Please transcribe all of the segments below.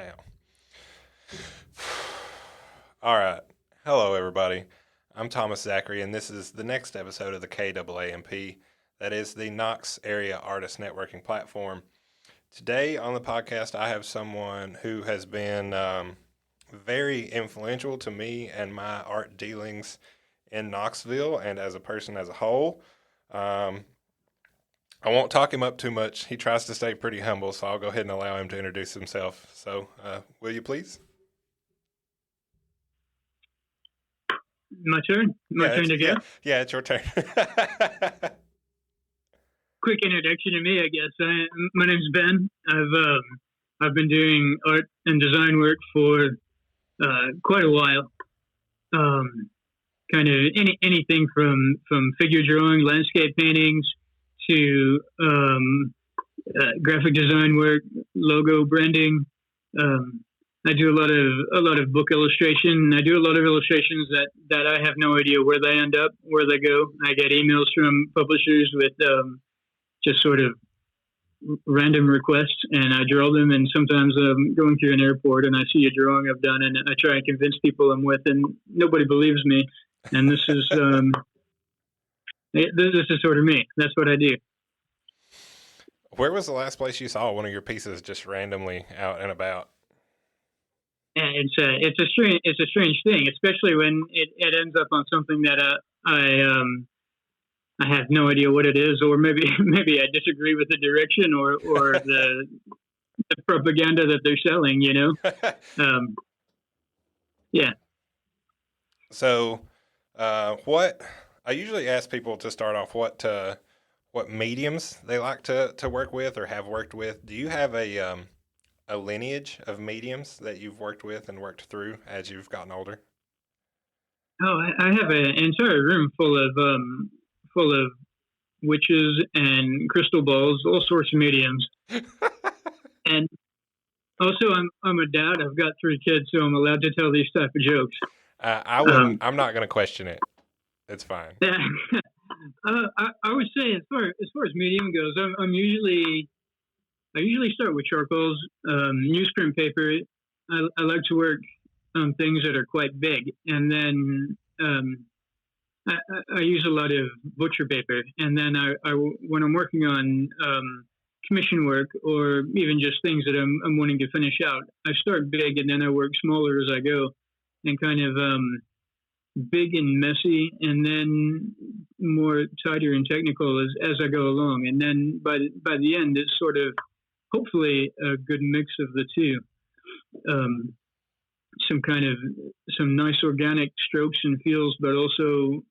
Now. All right. Hello, everybody. I'm Thomas Zachary, and this is the next episode of the KAAMP. That is the Knox Area Artist Networking Platform. Today on the podcast, I have someone who has been very influential to me and my art dealings in Knoxville and as a person as a whole. I won't talk him up too much. He tries to stay pretty humble, so I'll go ahead and allow him to introduce himself. So, will you please? My turn? My Yeah, turn to go? Yeah, it's your turn. Quick introduction to me, I guess. My name's Ben. I've been doing art and design work for quite a while. Kind of anything from figure drawing, landscape paintings to graphic design work, logo branding. I do a lot of book illustration. I do a lot of illustrations that I have no idea where they end up, where they go. I get emails from publishers with just sort of random requests, and I draw them. And sometimes I'm going through an airport and I see a drawing I've done, and I try and convince people I'm with, and nobody believes me. And this is this is sort of me. That's what I do. Where was the last place you saw one of your pieces just randomly out and about? And it's a strange thing, especially when it ends up on something that I have no idea what it is, or maybe I disagree with the direction or the propaganda that they're selling. Yeah. So, what I usually ask people to start off what mediums they like to work with or have worked with. Do you have a lineage of mediums that you've worked with and worked through as you've gotten older? Oh, I have an entire room full of witches and crystal balls, all sorts of mediums. And also, I'm a dad. I've got 3 kids, so I'm allowed to tell these type of jokes. I wouldn't. I'm not going to question it. It's fine. I would say as far as medium goes, I usually start with charcoals, newsprint paper. I like to work on things that are quite big, and then I use a lot of butcher paper. And then when I'm working on commission work or even just things that I'm wanting to finish out, I start big and then I work smaller as I go, and kind of big and messy, and then more tighter and technical as I go along. And then by the end, it's sort of hopefully a good mix of the two. Some nice organic strokes and feels, but also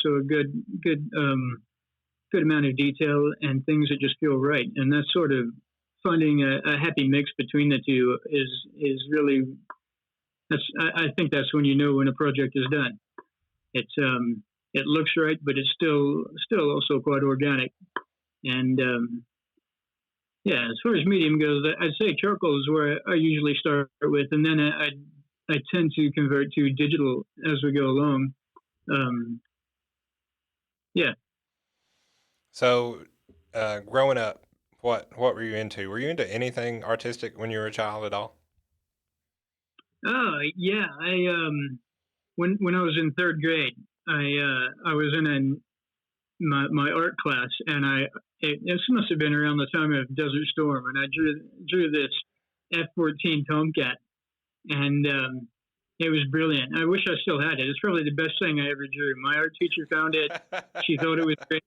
a good amount of detail and things that just feel right. And that's sort of finding a happy mix between the two is really, I think that's when you know when a project is done. It looks right, but it's still also quite organic. And yeah, as far as medium goes, I'd say charcoal is where I usually start with, and then I tend to convert to digital as we go along. Yeah. So, growing up, what were you into? Were you into anything artistic when you were a child at all? Oh yeah, when I was in 3rd grade, I was in my art class, and this must have been around the time of Desert Storm, and I drew this F-14 Tomcat, and it was brilliant. I wish I still had it. It's probably the best thing I ever drew. My art teacher found it. She thought it was great.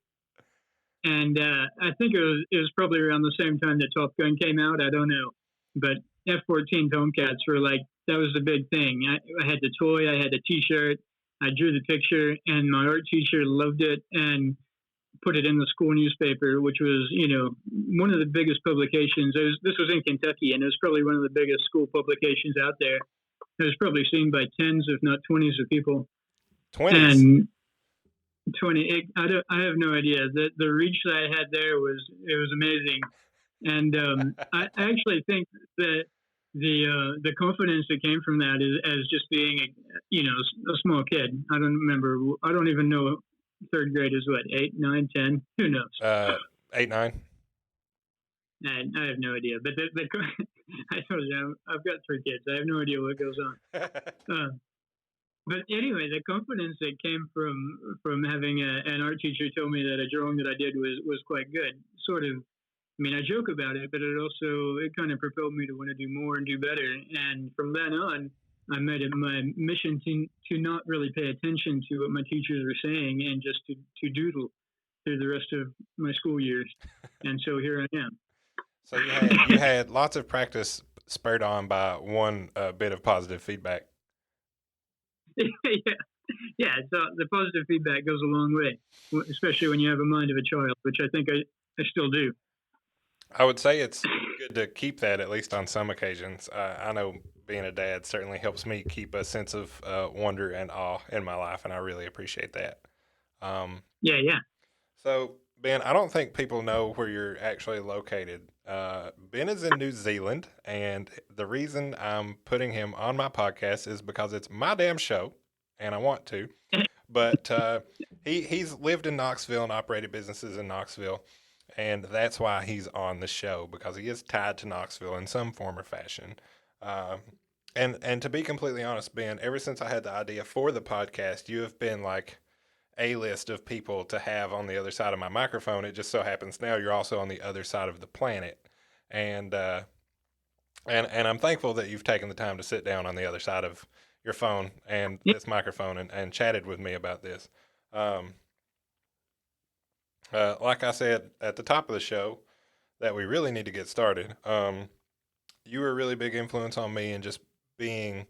And I think it was probably around the same time that Top Gun came out. I don't know. But F-14 Tomcats were like, that was the big thing. I had the toy, I had the T-shirt, I drew the picture, and my art teacher loved it and put it in the school newspaper, which was, one of the biggest publications. This was in Kentucky, and it was probably one of the biggest school publications out there. It was probably seen by tens, if not 20s of people. 20s? And 20, I have no idea. The reach that I had there was amazing. And I actually think that the confidence that came from that is as just being a small kid. I don't remember. I don't even know. 3rd grade is what, 8, 9, 10? Who knows? 8, 9. And I have no idea. But I told you, I've got 3 kids. I have no idea what goes on. Uh, but anyway, the confidence that came from having an art teacher tell me that a drawing that I did was quite good. Sort of, I mean, I joke about it, but it kind of propelled me to want to do more and do better. And from then on, I made it my mission to not really pay attention to what my teachers were saying and just to doodle through the rest of my school years. And so here I am. So you had lots of practice spurred on by one bit of positive feedback. Yeah, yeah. So the positive feedback goes a long way, especially when you have a mind of a child, which I think I still do. I would say it's good to keep that at least on some occasions. I know being a dad certainly helps me keep a sense of wonder and awe in my life, and I really appreciate that. Um, Yeah, yeah. so, Ben, I don't think people know where you're actually located. Ben is in New Zealand, and the reason I'm putting him on my podcast is because it's my damn show, and I want to. But he's lived in Knoxville and operated businesses in Knoxville, and that's why he's on the show because he is tied to Knoxville in some form or fashion. Uh, and to be completely honest, Ben, ever since I had the idea for the podcast, you have been like a list of people to have on the other side of my microphone. It just so happens now you're also on the other side of the planet, and and I'm thankful that you've taken the time to sit down on the other side of your phone and Yeah. this microphone and chatted with me about this. Um, like I said at the top of the show, that we really need to get started. You were a really big influence on me in just being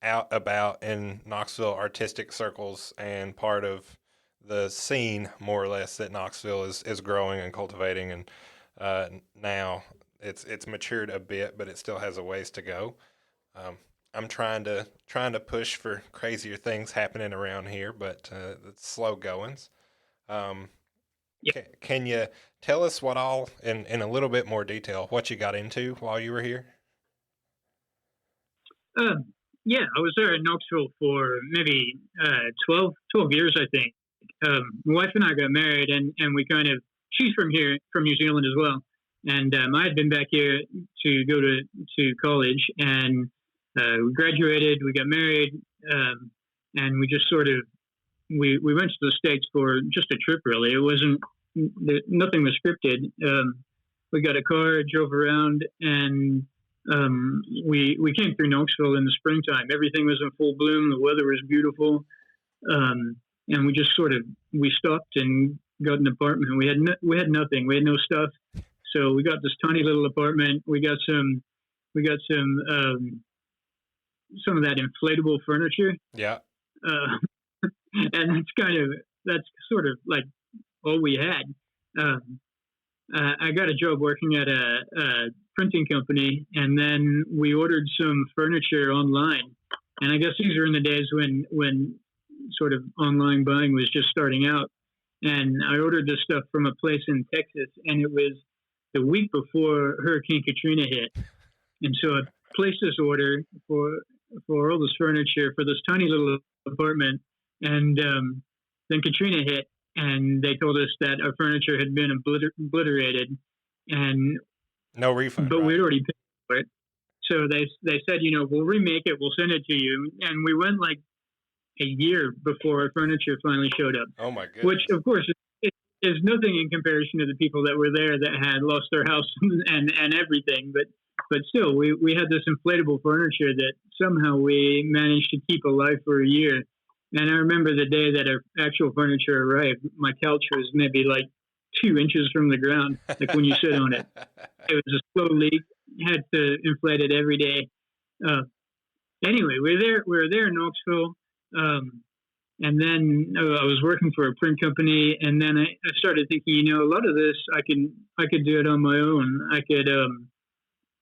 out about in Knoxville artistic circles and part of the scene, more or less, that Knoxville is growing and cultivating. And now it's matured a bit, but it still has a ways to go. Um, I'm trying to push for crazier things happening around here, but it's slow goings. Um, Yeah. can you tell us what all, in a little bit more detail, what you got into while you were here? Um, yeah, I was there in Knoxville for maybe 12 years, I think. My wife and I got married, and we kind of, she's from here, from New Zealand as well. And I had been back here to go to college, and we graduated, we got married, and we just sort of, we went to the States for just a trip, really. It wasn't, nothing was scripted. We got a car, drove around, and we came through Knoxville in the springtime. Everything was in full bloom. The weather was beautiful, and we just sort of we stopped and got an apartment. We had nothing. We had no stuff, so we got this tiny little apartment. We got some of that inflatable furniture, Yeah. uh, and that's sort of like all we had. Um, I got a job working at a printing company, and then we ordered some furniture online. And I guess these were in the days when sort of online buying was just starting out. And I ordered this stuff from a place in Texas, and it was the week before Hurricane Katrina hit. And so I placed this order for all this furniture for this tiny little apartment, and then Katrina hit, and they told us that our furniture had been obliterated, and No refund, but right? we'd already paid for it. So they said, we'll remake it, we'll send it to you, and we went like a year before our furniture finally showed up, Oh my which goodness. of course is nothing in comparison to the people that were there that had lost their house and everything. But still, we had this inflatable furniture that somehow we managed to keep alive for a year. And I remember the day that our actual furniture arrived, my couch was maybe like 2 inches from the ground, like when you sit on it. It was a slow leak. Had to inflate it every day. Uh, anyway, we were there in Knoxville, and then I was working for a print company, and then I started thinking, a lot of this I could do it on my own. I could, I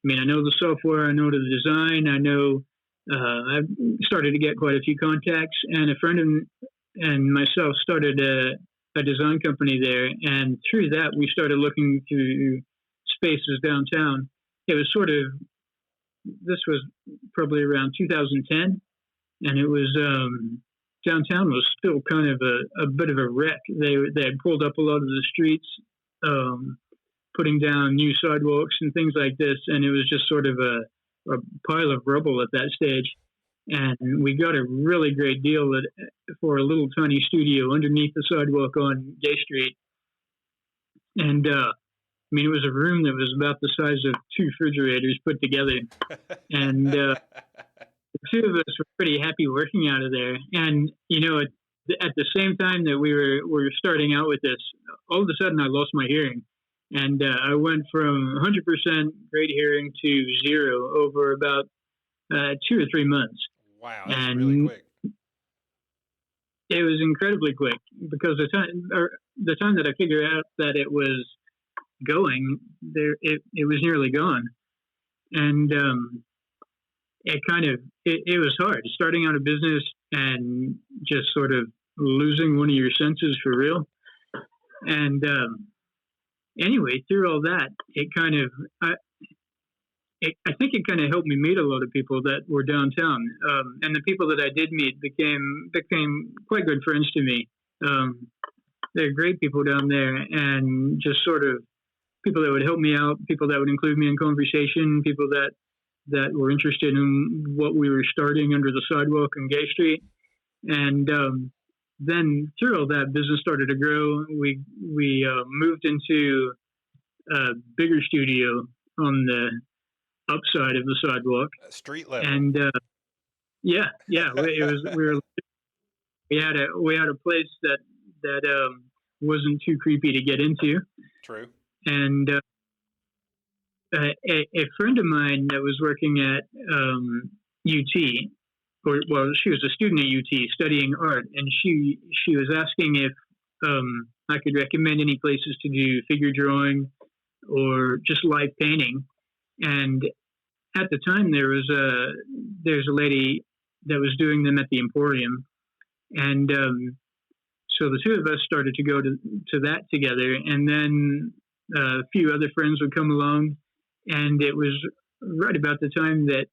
mean, I know the software, I know the design, I know. I've started to get quite a few contacts, and a friend and myself started a design company there, and through that we started looking through spaces downtown. It was sort of this was probably around 2010, and it was downtown was still kind of a bit of a wreck. They had pulled up a lot of the streets, um, putting down new sidewalks and things like this, and it was just sort of a pile of rubble at that stage. And we got a really great deal for a little tiny studio underneath the sidewalk on Gay Street. And I mean, it was a room that was about the size of two refrigerators put together. And the two of us were pretty happy working out of there. And, you know, at the same time that we were starting out with this, all of a sudden I lost my hearing. And I went from 100% great hearing to zero over about 2 or 3 months. Wow, that's really quick. It was incredibly quick because the time that I figured out that it was going there, it was nearly gone. And it was hard starting out a business and just sort of losing one of your senses for real. And anyway, through all that, I think it kind of helped me meet a lot of people that were downtown, and the people that I did meet became quite good friends to me. They're great people down there, and just sort of people that would help me out, people that would include me in conversation, people that were interested in what we were starting under the sidewalk on Gay Street. And then through all that, business started to grow. We moved into a bigger studio on the upside of the sidewalk, street level. And we had a place that wasn't too creepy to get into. True. And a friend of mine that was working at UT, she was a student at UT studying art, and she was asking if I could recommend any places to do figure drawing or just live painting. And at the time, there's a lady that was doing them at the Emporium, and so the two of us started to go to that together. And then a few other friends would come along, and it was right about the time that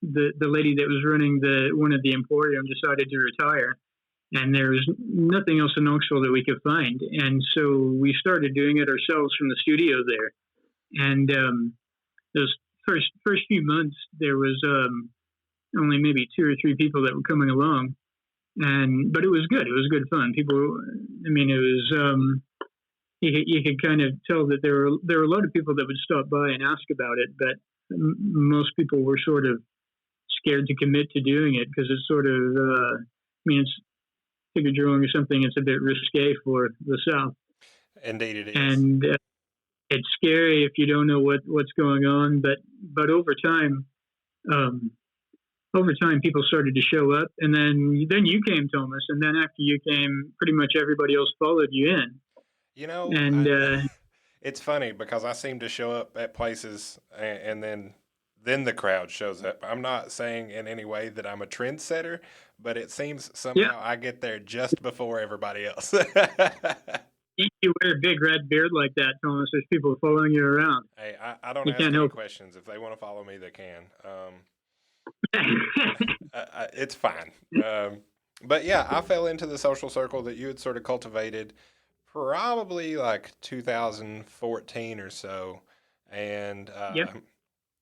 the lady that was running one of the Emporium decided to retire, and there was nothing else in Knoxville that we could find, and so we started doing it ourselves from the studio there. And those first few months, there was only maybe 2 or 3 people that were coming along, but it was good. It was good fun. People, I mean, it was you could kind of tell that there were a lot of people that would stop by and ask about it, but most people were sort of scared to commit to doing it because it's sort of it's figure drawing or something. It's a bit risque for the South. Indeed, it is. And it's scary if you don't know what's going on, but over time, people started to show up, and then you came, Thomas, and then after you came, pretty much everybody else followed you in. You know, and it's funny because I seem to show up at places, and then the crowd shows up. I'm not saying in any way that I'm a trendsetter, but it seems somehow I get there just before everybody else. You wear a big red beard like that, Thomas. There's people following you around. Hey, I don't ask any questions. If they want to follow me, they can. It's fine. But yeah, I fell into the social circle that you had sort of cultivated probably like 2014 or so. And,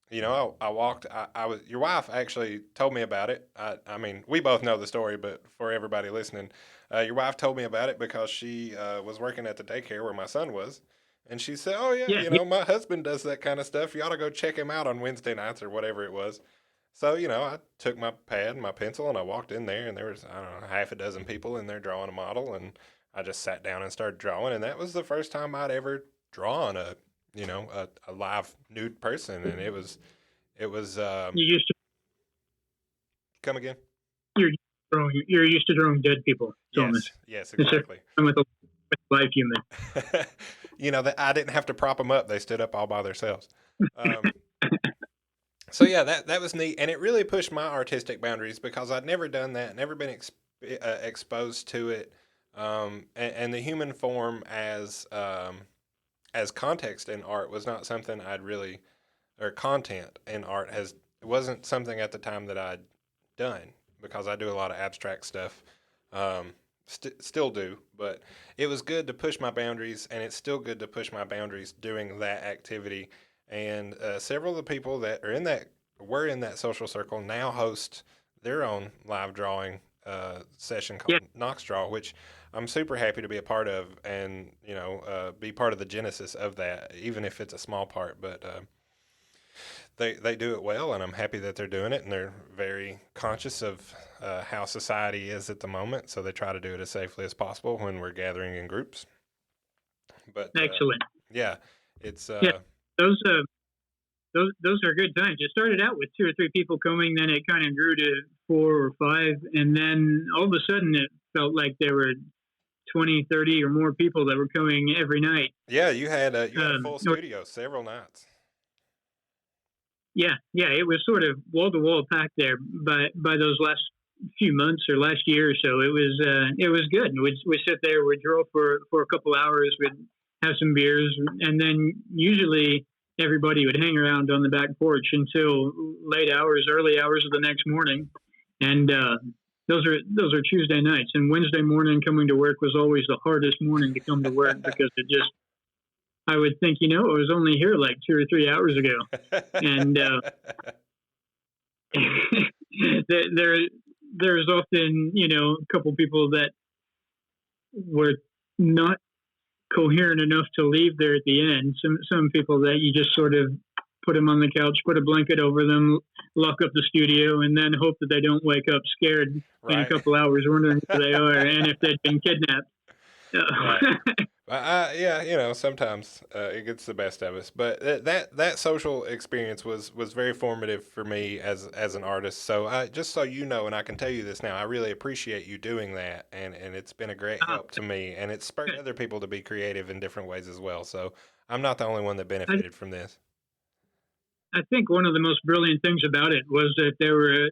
you know, I walked, I was, your wife actually told me about it. I mean, we both know the story, but for everybody listening, your wife told me about it because she was working at the daycare where my son was. And she said, oh, yeah, you know, my husband does that kind of stuff. You ought to go check him out on Wednesday nights or whatever it was. So, you know, I took my pad and my pencil and I walked in there, and there was, I don't know, half a dozen people in there drawing a model. And I just sat down and started drawing. And that was the first time I'd ever drawn a live nude person. And it was, you used to come again. You're used to drawing dead people. Thomas. Yes, exactly. With a live human. You know, I didn't have to prop them up; they stood up all by themselves. So yeah, that was neat, and it really pushed my artistic boundaries because I'd never done that, never been exposed to it, and the human form as context in art was not something or content in art it wasn't something at the time that I'd done, because I do a lot of abstract stuff. still do, but it was good to push my boundaries, and it's still good to push my boundaries doing that activity. And several of the people that are in that were in that social circle now host their own live drawing session Yeah, called Knox Draw, which I'm super happy to be a part of, and be part of the genesis of that, even if it's a small part. But they do it well, and I'm happy that they're doing it, and they're very conscious of how society is at the moment, so they try to do it as safely as possible when we're gathering in groups. But excellent. yeah, it's Yeah, those those are good times. It started out with two or three people coming, then it kind of grew to four or five, and then all of a sudden it felt like there were 20, 30 or more people that were coming every night. yeah. You had a full Or studio several nights. yeah, it was sort of wall to wall packed there by those last few months or last year or so. It was good. We'd sit there, we'd draw for a couple hours, we'd have some beers, and then usually everybody would hang around on the back porch until late hours, early hours of the next morning. And those are Tuesday nights, and Wednesday morning coming to work was always the hardest morning to come to work because it just I would think, I was only here like 2 or 3 hours ago, and there there's often a couple people that were not coherent enough to leave there at the end. Some people that you just sort of put them on the couch, put a blanket over them, lock up the studio, and then hope that they don't wake up scared in a Right. couple hours, wondering where they are and if they've been kidnapped. Right. Yeah, sometimes it gets the best of us. But that social experience was very formative for me as an artist. So just so you know, and I can tell you this now, I really appreciate you doing that, and it's been a great help to me, and it's spurred other people to be creative in different ways as well. So I'm not the only one that I, benefited from this. I think one of the most brilliant things about it was that there were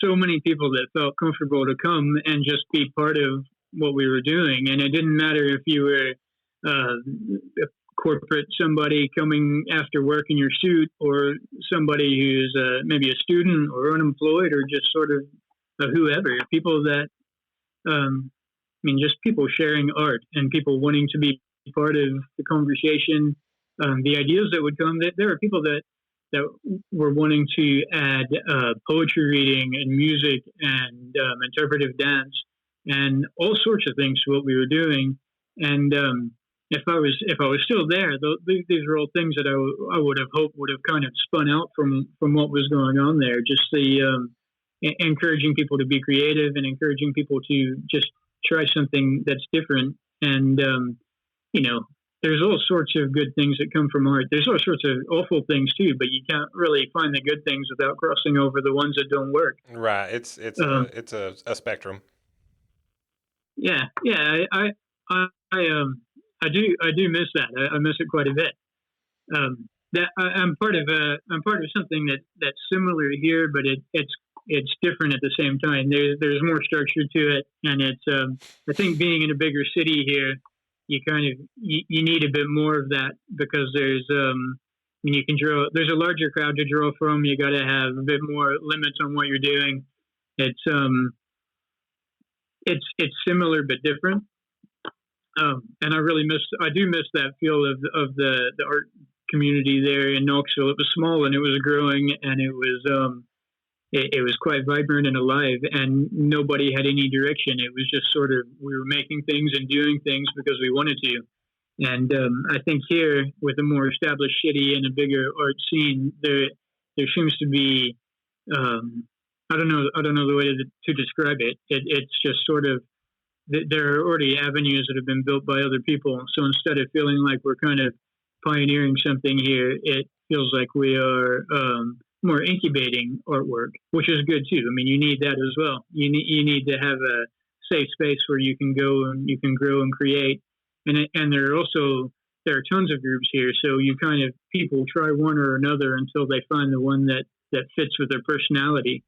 so many people that felt comfortable to come and just be part of what we were doing. And it didn't matter if you were a corporate somebody coming after work in your suit, or somebody who's maybe a student or unemployed, or just sort of whoever. People that, just people sharing art and people wanting to be part of the conversation. The ideas that would come, that there were people that were wanting to add poetry reading and music and interpretive dance and all sorts of things to what we were doing. And if I was still there, these were all things that I would have hoped would have kind of spun out from what was going on there. Just the encouraging people to be creative and encouraging people to just try something that's different. And you know, there's all sorts of good things that come from art. There's all sorts of awful things too, but you can't really find the good things without crossing over the ones that don't work. Right. It's a spectrum. Yeah, yeah. I do miss that. I miss it quite a bit. I'm part of something that's similar here, but it's different at the same time. There's more structure to it, and it's I think being in a bigger city here, you kind of you need a bit more of that because when you can draw, there's a larger crowd to draw from. You got to have a bit more limits on what you're doing. It's it's similar but different. And I do miss that feel of the art community there in Knoxville. It was small and it was growing, and it was quite vibrant and alive, and nobody had any direction. It was just sort of, we were making things and doing things because we wanted to. And I think here, with a more established city and a bigger art scene, there seems to be I don't know the way to describe it. It's just sort of, there are already avenues that have been built by other people. So instead of feeling like we're kind of pioneering something here, it feels like we are more incubating artwork, which is good too. I mean, you need that as well. You need to have a safe space where you can go and you can grow and create. And there are tons of groups here, so you kind of, people try one or another until they find the one that fits with their personality.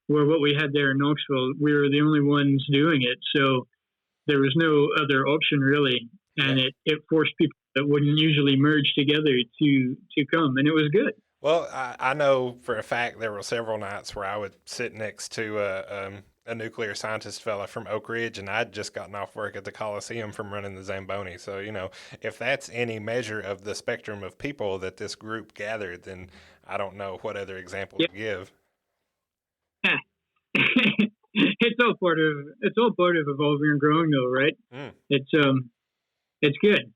Where what we had there in Knoxville, we were the only ones doing it, so there was no other option really, and Yeah. it forced people that wouldn't usually merge together to come, and it was good. Well, I know for a fact there were several nights where I would sit next to a nuclear scientist fella from Oak Ridge, and I'd just gotten off work at the Coliseum from running the Zamboni. So, if that's any measure of the spectrum of people that this group gathered, then I don't know what other example to give. Yeah. It's all part of evolving and growing, though, right? Mm. It's good.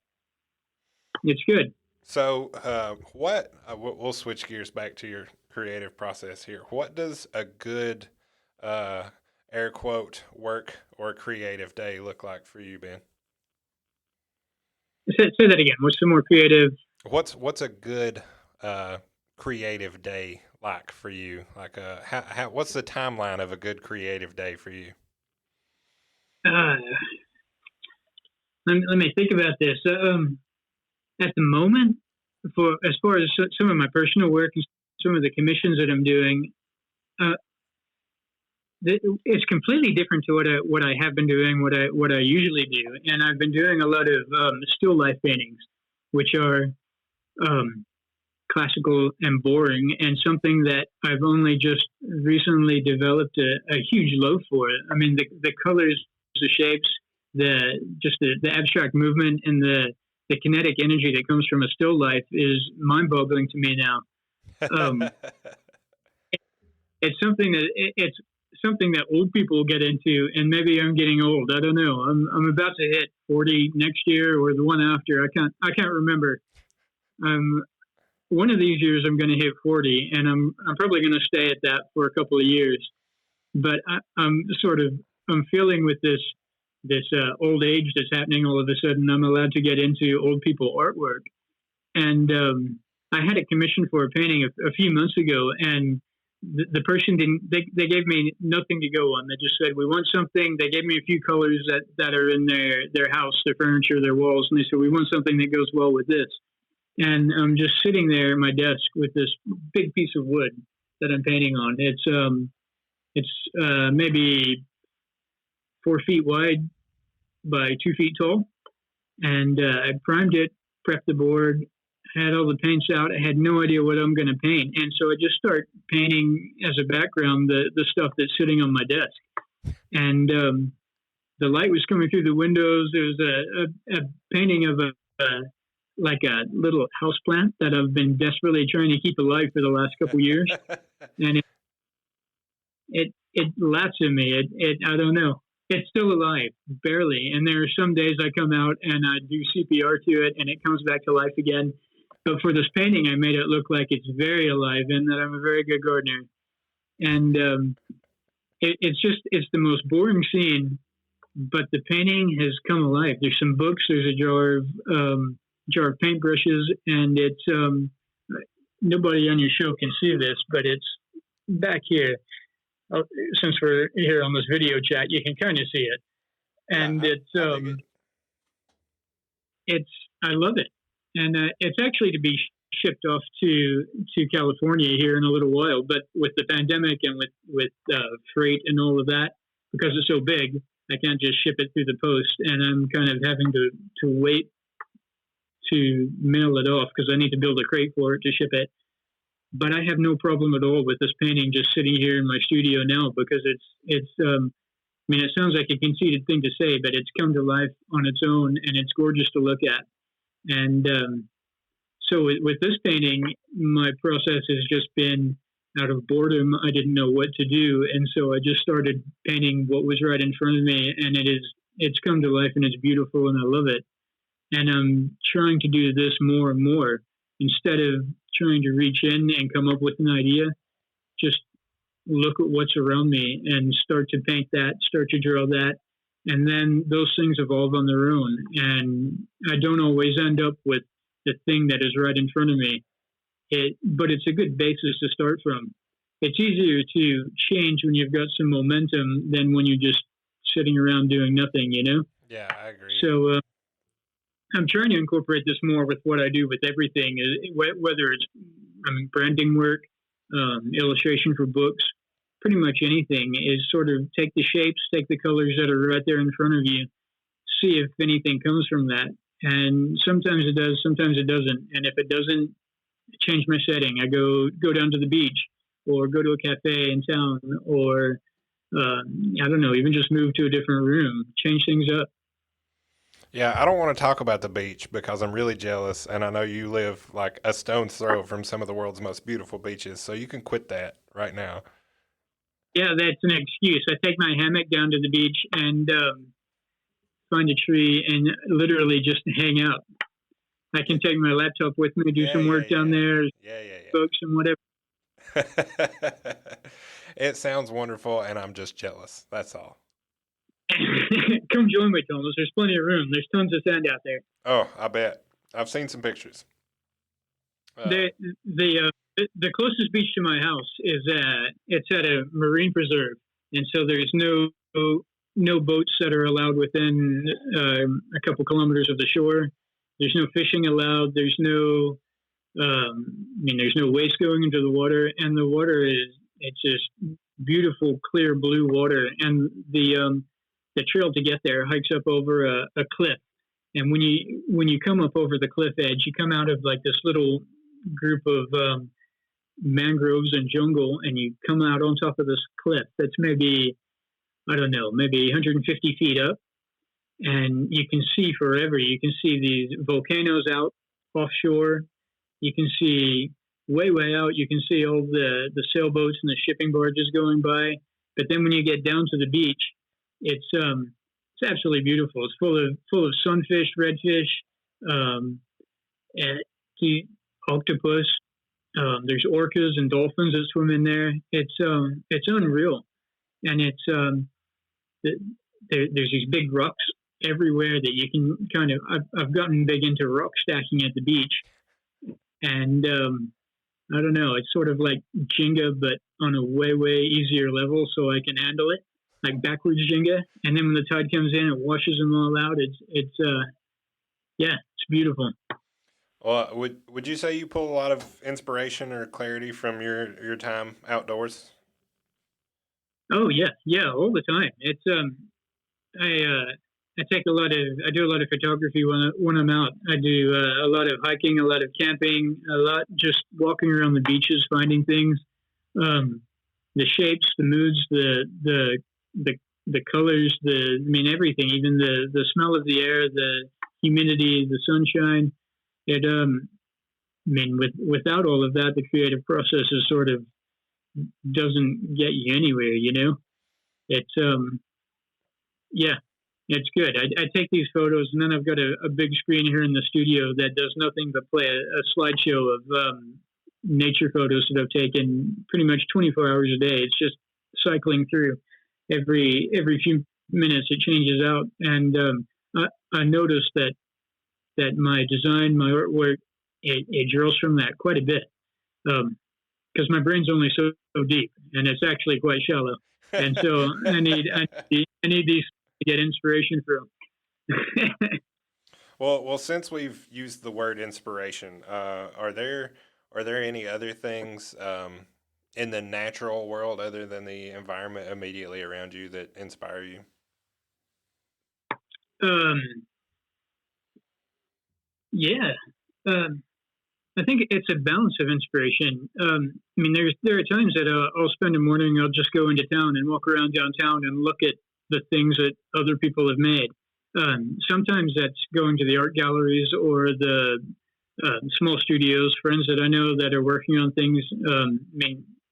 It's good. So, we'll switch gears back to your creative process here. What does a good, uh, air quote, work or creative day look like for you, Ben? Say that again. What's some more creative? What's a good creative day like for you? Like, what's the timeline of a good creative day for you? Uh, let me think about this. At the moment, for as far as some of my personal work and some of the commissions that I'm doing, uh, it's completely different to what I have been doing, what I usually do, and I've been doing a lot of still life paintings, which are um, classical and boring, and something that I've only just recently developed a huge love for. I mean, the colors, the shapes, the abstract movement, and the kinetic energy that comes from a still life is mind-boggling to me now. Um, it's something that it's something that old people get into, and maybe I'm getting old. I don't know. I'm about to hit 40 next year or the one after. I can't remember. Um, One of these years I'm going to hit 40, and I'm probably going to stay at that for a couple of years. But I'm feeling with this old age that's happening all of a sudden. I'm allowed to get into old people artwork, and I had a commission for a painting a few months ago, and the person didn't. They gave me nothing to go on. They just said we want something. They gave me a few colors that are in their house, their furniture, their walls, and they said we want something that goes well with this. And I'm just sitting there at my desk with this big piece of wood that I'm painting on. It's maybe 4 feet wide by 2 feet tall, and I primed it, prepped the board, had all the paints out. I had no idea what I'm going to paint, and so I just start painting as a background the stuff that's sitting on my desk. And the light was coming through the windows. There was a painting of like a little house plant that I've been desperately trying to keep alive for the last couple of years, and it laughs at me. It I don't know. It's still alive, barely. And there are some days I come out and I do CPR to it, and it comes back to life again. But for this painting, I made it look like it's very alive and that I'm a very good gardener. And it's the most boring scene, but the painting has come alive. There's some books. There's a jar of paintbrushes, and it's nobody on your show can see this, but it's back here. Since we're here on this video chat, you can kind of see it, and it's I love it, and it's actually to be shipped off to California here in a little while. But with the pandemic and with freight and all of that, because it's so big, I can't just ship it through the post, and I'm kind of having to wait to mail it off because I need to build a crate for it to ship it. But I have no problem at all with this painting just sitting here in my studio now because it's I mean, it sounds like a conceited thing to say, but it's come to life on its own, and it's gorgeous to look at. And so with this painting, my process has just been out of boredom. I didn't know what to do, and so I just started painting what was right in front of me, and it's come to life, and it's beautiful, and I love it. And I'm trying to do this more and more instead of trying to reach in and come up with an idea. Just look at what's around me and start to paint that, start to draw that, and then those things evolve on their own. And I don't always end up with the thing that is right in front of me. But it's a good basis to start from. It's easier to change when you've got some momentum than when you're just sitting around doing nothing, you know? Yeah, I agree. So I'm trying to incorporate this more with what I do with everything, whether it's branding work, illustration for books, pretty much anything is sort of take the shapes, take the colors that are right there in front of you, see if anything comes from that. And sometimes it does, sometimes it doesn't. And if it doesn't, change my setting. I go down to the beach or go to a cafe in town or I don't know, even just move to a different room, change things up. Yeah, I don't want to talk about the beach because I'm really jealous, and I know you live like a stone's throw from some of the world's most beautiful beaches, so you can quit that right now. Yeah, that's an excuse. I take my hammock down to the beach and find a tree and literally just hang out. I Yeah, can take my laptop with me, do yeah, some yeah, work down yeah, there, yeah, books and whatever. yeah. It sounds wonderful, and I'm just jealous. That's all. Come join me, Thomas. There's plenty of room. There's tons of sand out there. Oh, I bet. I've seen some pictures. Uh, The the closest beach to my house is it's at a marine preserve, and so there's no boats that are allowed within a couple kilometers of the shore. There's no fishing allowed. There's no there's no waste going into the water, and the water is it's just beautiful, clear blue water, and the trail to get there hikes up over a cliff. And when you come up over the cliff edge, you come out of like this little group of mangroves and jungle, and you come out on top of this cliff that's maybe I don't know, maybe 150 feet up, and you can see forever. You can see these volcanoes out offshore. You can see way out. You can see all the sailboats and the shipping barges going by. But then when you get down to the beach, it's absolutely beautiful. It's full of sunfish, redfish, um, and the octopus. There's orcas and dolphins that swim in there. It's unreal, and there's these big rocks everywhere that you can kind of. I've gotten big into rock stacking at the beach, and I don't know. It's sort of like Jenga, but on a way easier level, so I can handle it, like backwards Jenga. And then when the tide comes in, it washes them all out. It's yeah, it's beautiful. well, would you say you pull a lot of inspiration or clarity from your time outdoors? Oh yeah, all the time. It's I take a lot of I do a lot of photography when I'm out. I do a lot of hiking, a lot of camping, a lot just walking around the beaches, finding things, um, the shapes, the moods, the the colors, everything, even the smell of the air, the humidity, the sunshine. It without all of that, the creative process is sort of doesn't get you anywhere. It's yeah, it's good. I take these photos, and then I've got a big screen here in the studio that does nothing but play a slideshow of nature photos that I've taken pretty much 24 hours a day. It's just cycling through every few minutes. It changes out, and I noticed that my design, my artwork, it draws from that quite a bit. Because my brain's only so deep, and it's actually quite shallow. And so I need these to get inspiration from. Well, since we've used the word inspiration, are there any other things in the natural world other than the environment immediately around you that inspire you? um, yeah, um, I think it's a balance of inspiration. There are times that I'll spend a morning. I'll just go into town and walk around downtown and look at the things that other people have made. Sometimes that's going to the art galleries or the small studios, friends that I know that are working on things.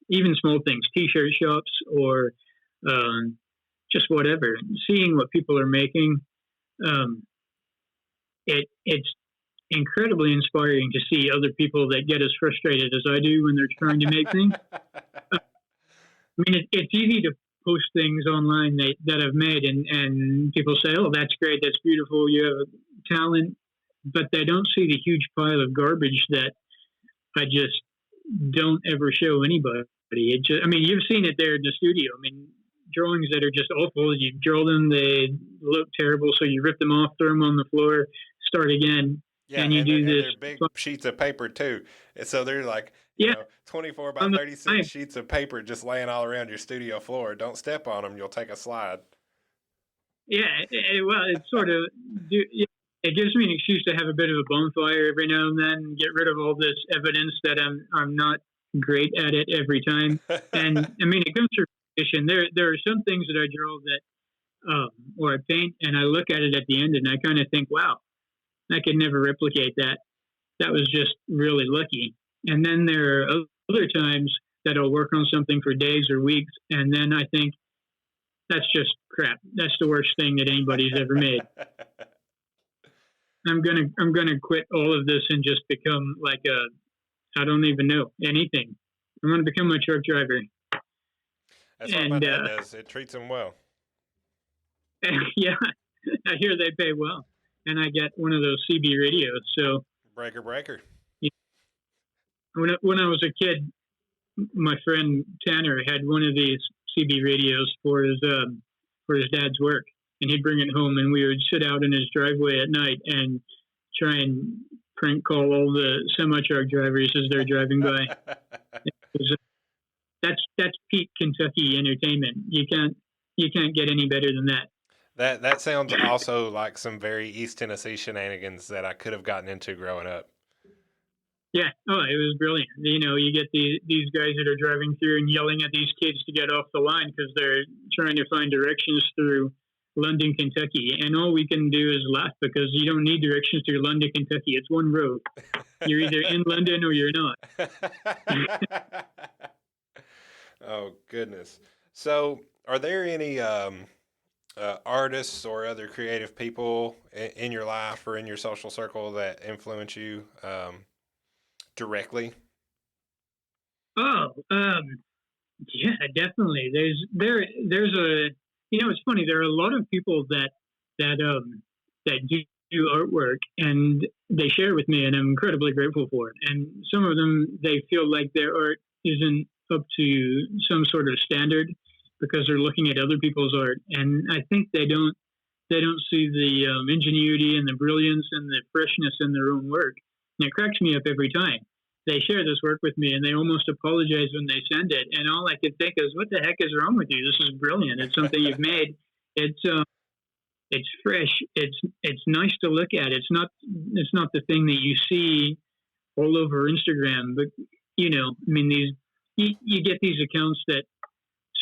Even small things, T-shirt shops or um, just whatever. Seeing what people are making, um, it's incredibly inspiring to see other people that get as frustrated as I do when they're trying to make things. It's easy to post things online that I've made, and people say, "Oh, that's great, that's beautiful, you have talent," but they don't see the huge pile of garbage that I just don't ever show anybody. You've seen it there in the studio. Drawings that are just awful. You draw them, they look terrible, so you rip them off, throw them on the floor, start again, Yeah, and you do and this. they're big sheets of paper too. And so they're like, Yeah, 24 by on the 36 time. sheets of paper just laying all around your studio floor. Don't step on them, you'll take a slide. Yeah, well, it's sort of it gives me an excuse to have a bit of a bonfire every now and then, get rid of all this evidence that I'm not great at it every time. And it comes through. competition. There are some things that I draw that or I paint, and I look at it at the end, and I kind of think, wow, I could never replicate that. That was just really lucky. And then there are other times that I'll work on something for days or weeks, and then I think that's just crap. That's the worst thing that anybody's ever made. I'm gonna quit all of this and just become like I don't even know anything. I'm gonna become a truck driver. That's what my And dad does. It treats him well. yeah, I hear they pay well, and I get one of those CB radios. So Breaker, breaker. yeah, when I was a kid, my friend Tanner had one of these CB radios for his dad's work, and he'd bring it home, and we would sit out in his driveway at night and try and prank call all the semi truck drivers as they're driving by. That's peak Kentucky entertainment. You can't get any better than that. That sounds also like some very East Tennessee shenanigans that I could have gotten into growing up. Yeah. Oh, it was brilliant. You know, you get these guys that are driving through and yelling at these kids to get off the line because they're trying to find directions through London, Kentucky, and all we can do is laugh because you don't need directions through London, Kentucky. It's one road. You're either in London or you're not. Oh goodness. So, are there any artists or other creative people in your life or in your social circle that influence you directly? Oh, yeah, definitely. There's a it's funny. There are a lot of people that do artwork and they share with me, and I'm incredibly grateful for it. And some of them they feel like their art isn't up to some sort of standard because they're looking at other people's art, and I think they don't see the ingenuity and the brilliance and the freshness in their own work. And it cracks me up every time. They share this work with me and they almost apologize when they send it. And all I can think is, what the heck is wrong with you? This is brilliant. It's something you've made. It's it's fresh. It's nice to look at. It's not the thing that you see all over Instagram. But I mean, you get these accounts that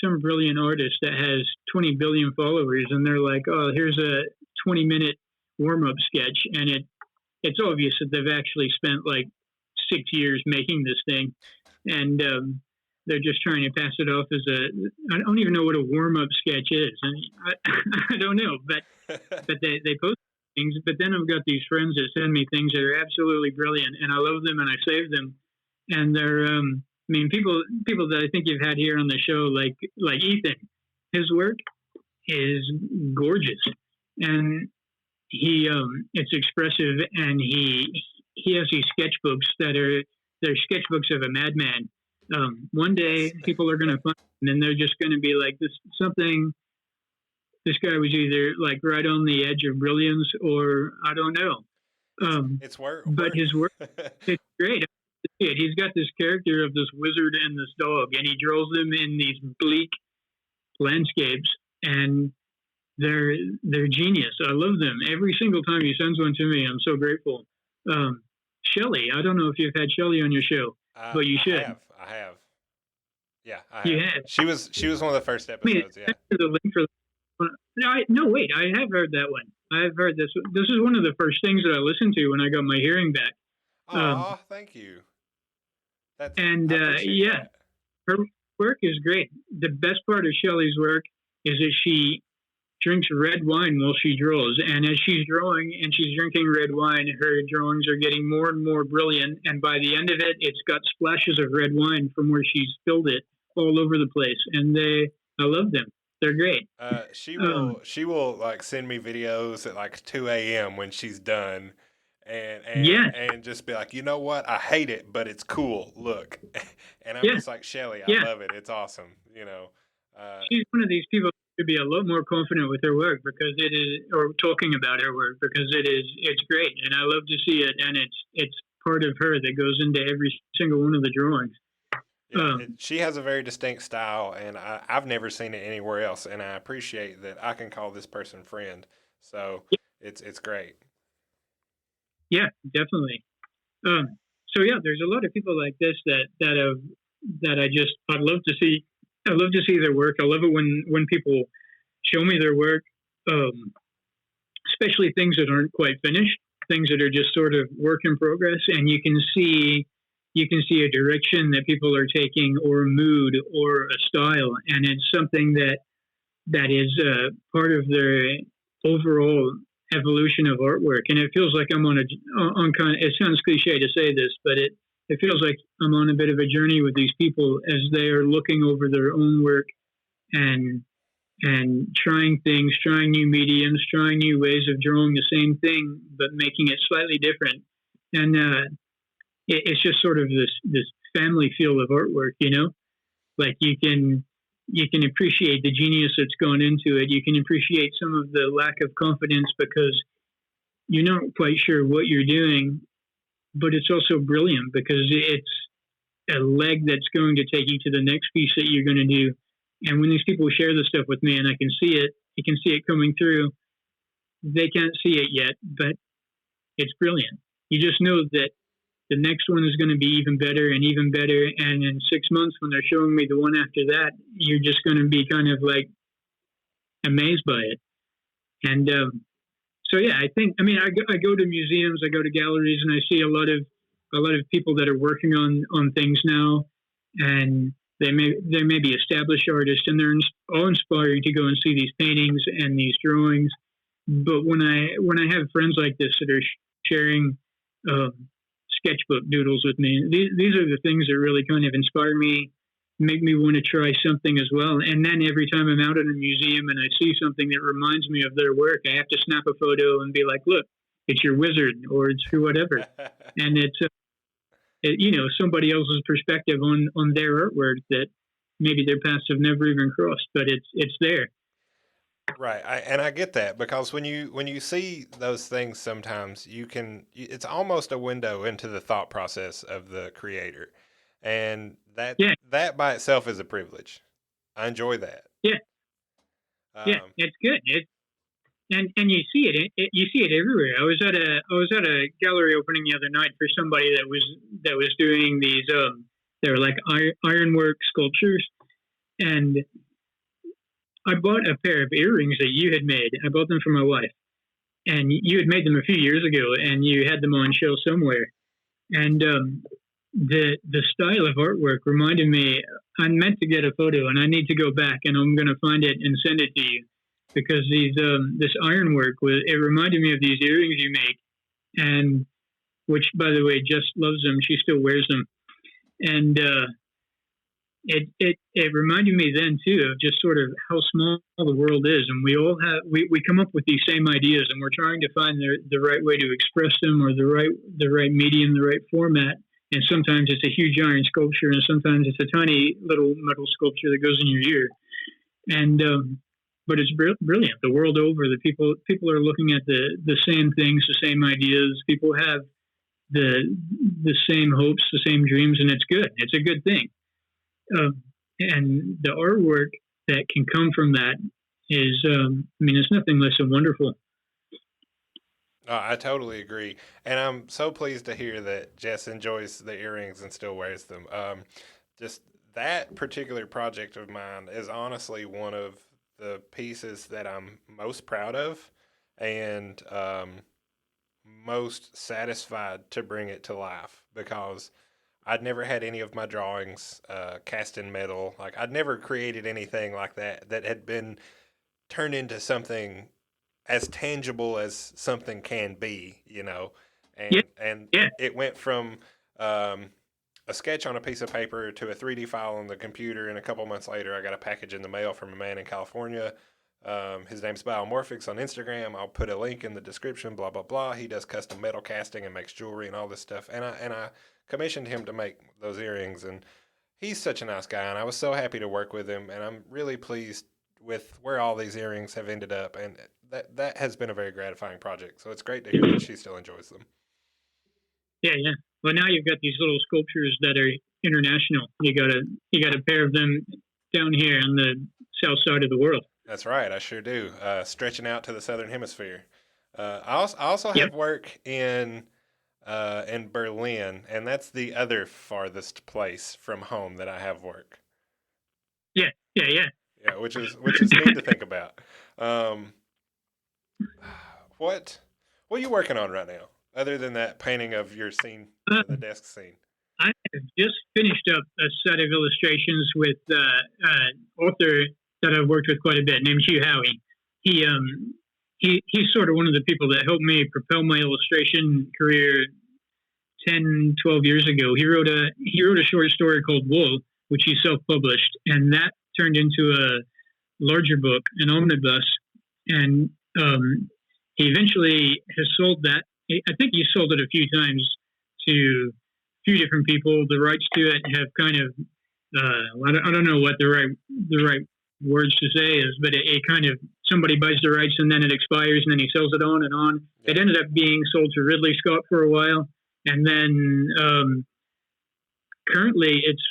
some brilliant artist that has 20 billion followers, and they're like, oh, here's a 20-minute warm up sketch, and it's obvious that they've actually spent like 6 years making this thing, and they're just trying to pass it off as I don't even know what a warm up sketch is, and I don't know, but they post things. But then I've got these friends that send me things that are absolutely brilliant, and I love them and I save them, and they're I mean, people that I think you've had here on the show, like Ethan, his work is gorgeous, and it's expressive, and he has these sketchbooks they're sketchbooks of a madman. One day people are going to find them, and they're just going to be like this something. This guy was either like right on the edge of brilliance, or I don't know. It's work. But his work, it's great. He's got this character of this wizard and this dog, and he draws them in these bleak landscapes, and they're genius. I love them. Every single time he sends one to me, I'm so grateful. Shelley, I don't know if you've had Shelley on your show, but you should. I have. Yeah, I have. You have. She was one of the first episodes. Yeah. The link for. No, wait. I have heard that one. I've heard this. This is one of the first things that I listened to when I got my hearing back. Oh, thank you. Yeah, that. her work is great. The best part of Shelley's work is that she drinks red wine while she draws. And as she's drawing and she's drinking red wine, her drawings are getting more and more brilliant. And by the end of it, it's got splashes of red wine from where she's spilled it all over the place. And I love them. They're great. She will like send me videos at like 2 a.m. when she's done. And just be like, you know what? I hate it, but it's cool. Look, and I'm just like, Shelly, I love it. It's awesome. She's one of these people to be a lot more confident with her work because it is, or talking about her work because it's great, and I love to see it, and it's part of her that goes into every single one of the drawings. Yeah, she has a very distinct style, and I've never seen it anywhere else, and I appreciate that I can call this person friend. So it's great. Yeah, definitely. So yeah, there's a lot of people like this that I'd love to see I love to see their work. I love it when people show me their work, um, especially things that aren't quite finished, things that are just sort of work in progress, and you can see a direction that people are taking, or a mood, or a style, and it's something that is part of the overall evolution of artwork. And it feels like I'm on kind of, it sounds cliche to say this, but it feels like I'm on a bit of a journey with these people as they are looking over their own work and trying things, trying new mediums, trying new ways of drawing the same thing but making it slightly different. And it's just sort of this family feel of artwork, you know. Like you can appreciate the genius that's gone into it. You can appreciate some of the lack of confidence because you're not quite sure what you're doing, but it's also brilliant because it's a leg that's going to take you to the next piece that you're going to do. And when these people share this stuff with me and I can see it, you can see it coming through. They can't see it yet, but it's brilliant. You just know that the next one is going to be even better and even better. And in 6 months, when they're showing me the one after that, you're just going to be kind of like amazed by it. And so, yeah, I think, I mean, I go to museums, I go to galleries, and I see a lot of people that are working on things now, and they may be established artists, and they're all inspiring to go and see these paintings and these drawings. But when I have friends like this that are sharing um, sketchbook doodles with me, these are the things that really kind of inspire me, make me want to try something as well. And then every time I'm out in a museum and I see something that reminds me of their work, I have to snap a photo and be like, "Look, it's your wizard," or it's for whatever. And you know, somebody else's perspective on their artwork that maybe their paths have never even crossed, but it's there. Right, and I get that because when you see those things, sometimes it's almost a window into the thought process of the creator, and Yeah, that by itself is a privilege. I enjoy that. yeah, yeah. Um, It's good. And you see you see it everywhere. I was at a gallery opening the other night for somebody that was doing these they were like ironwork sculptures, and I bought a pair of earrings that you had made. I bought them for my wife, and you had made them a few years ago, and you had them on show somewhere. And the style of artwork reminded me. I meant to get a photo, and I need to go back, and I'm going to find it and send it to you because these this ironwork was. It reminded me of these earrings you make, and which, by the way, Jess loves them. She still wears them, and it reminded me then too of just sort of how small the world is, and we come up with these same ideas, and we're trying to find the right way to express them, or the right medium, the right format. And sometimes it's a huge iron sculpture, and sometimes it's a tiny little metal sculpture that goes in your ear. And but it's brilliant the world over. The people are looking at the same things, the same ideas. People have the same hopes, the same dreams, and it's good. It's a good thing. And the artwork that can come from that is, I mean, it's nothing less than wonderful. I totally agree, and I'm so pleased to hear that Jess enjoys the earrings and still wears them. Just that particular project of mine is honestly one of the pieces that I'm most proud of, and most satisfied to bring it to life because I'd never had any of my drawings cast in metal. Like I'd never created anything like that that had been turned into something as tangible as something can be, you know. Yeah, And yeah, it went from um, a sketch on a piece of paper to a 3D file on the computer, and a couple months later, I got a package in the mail from a man in California. His name's Biomorphics on Instagram. I'll put a link in the description. Blah blah blah. He does custom metal casting and makes jewelry and all this stuff. And I commissioned him to make those earrings, and he's such a nice guy, and I was so happy to work with him, and I'm really pleased with where all these earrings have ended up, and that has been a very gratifying project. So it's great to hear that she still enjoys them. yeah, yeah. Well, now you've got these little sculptures that are international. You got a pair of them down here on the south side of the world. That's right, I sure do. Stretching out to the southern hemisphere. I also Yep. have work in Berlin, and that's the other farthest place from home that I have work. Yeah, yeah, yeah. Yeah, which is neat to think about. Um, what are you working on right now, other than that painting of your scene, the Um, desk scene? I have just finished up a set of illustrations with author that I've worked with quite a bit, named Hugh Howey. He he's sort of one of the people that helped me propel my illustration career 10, 12 years ago. He wrote a short story called Wool, which he self published, and that turned into a larger book, an omnibus, and he eventually has sold that. I think he sold it a few times to a few different people. The rights to it have kind of I don't know what the right words to say is, but it kind of somebody buys the rights and then it expires and then he sells it on and on. Yeah. It ended up being sold to Ridley Scott for a while, and then currently it's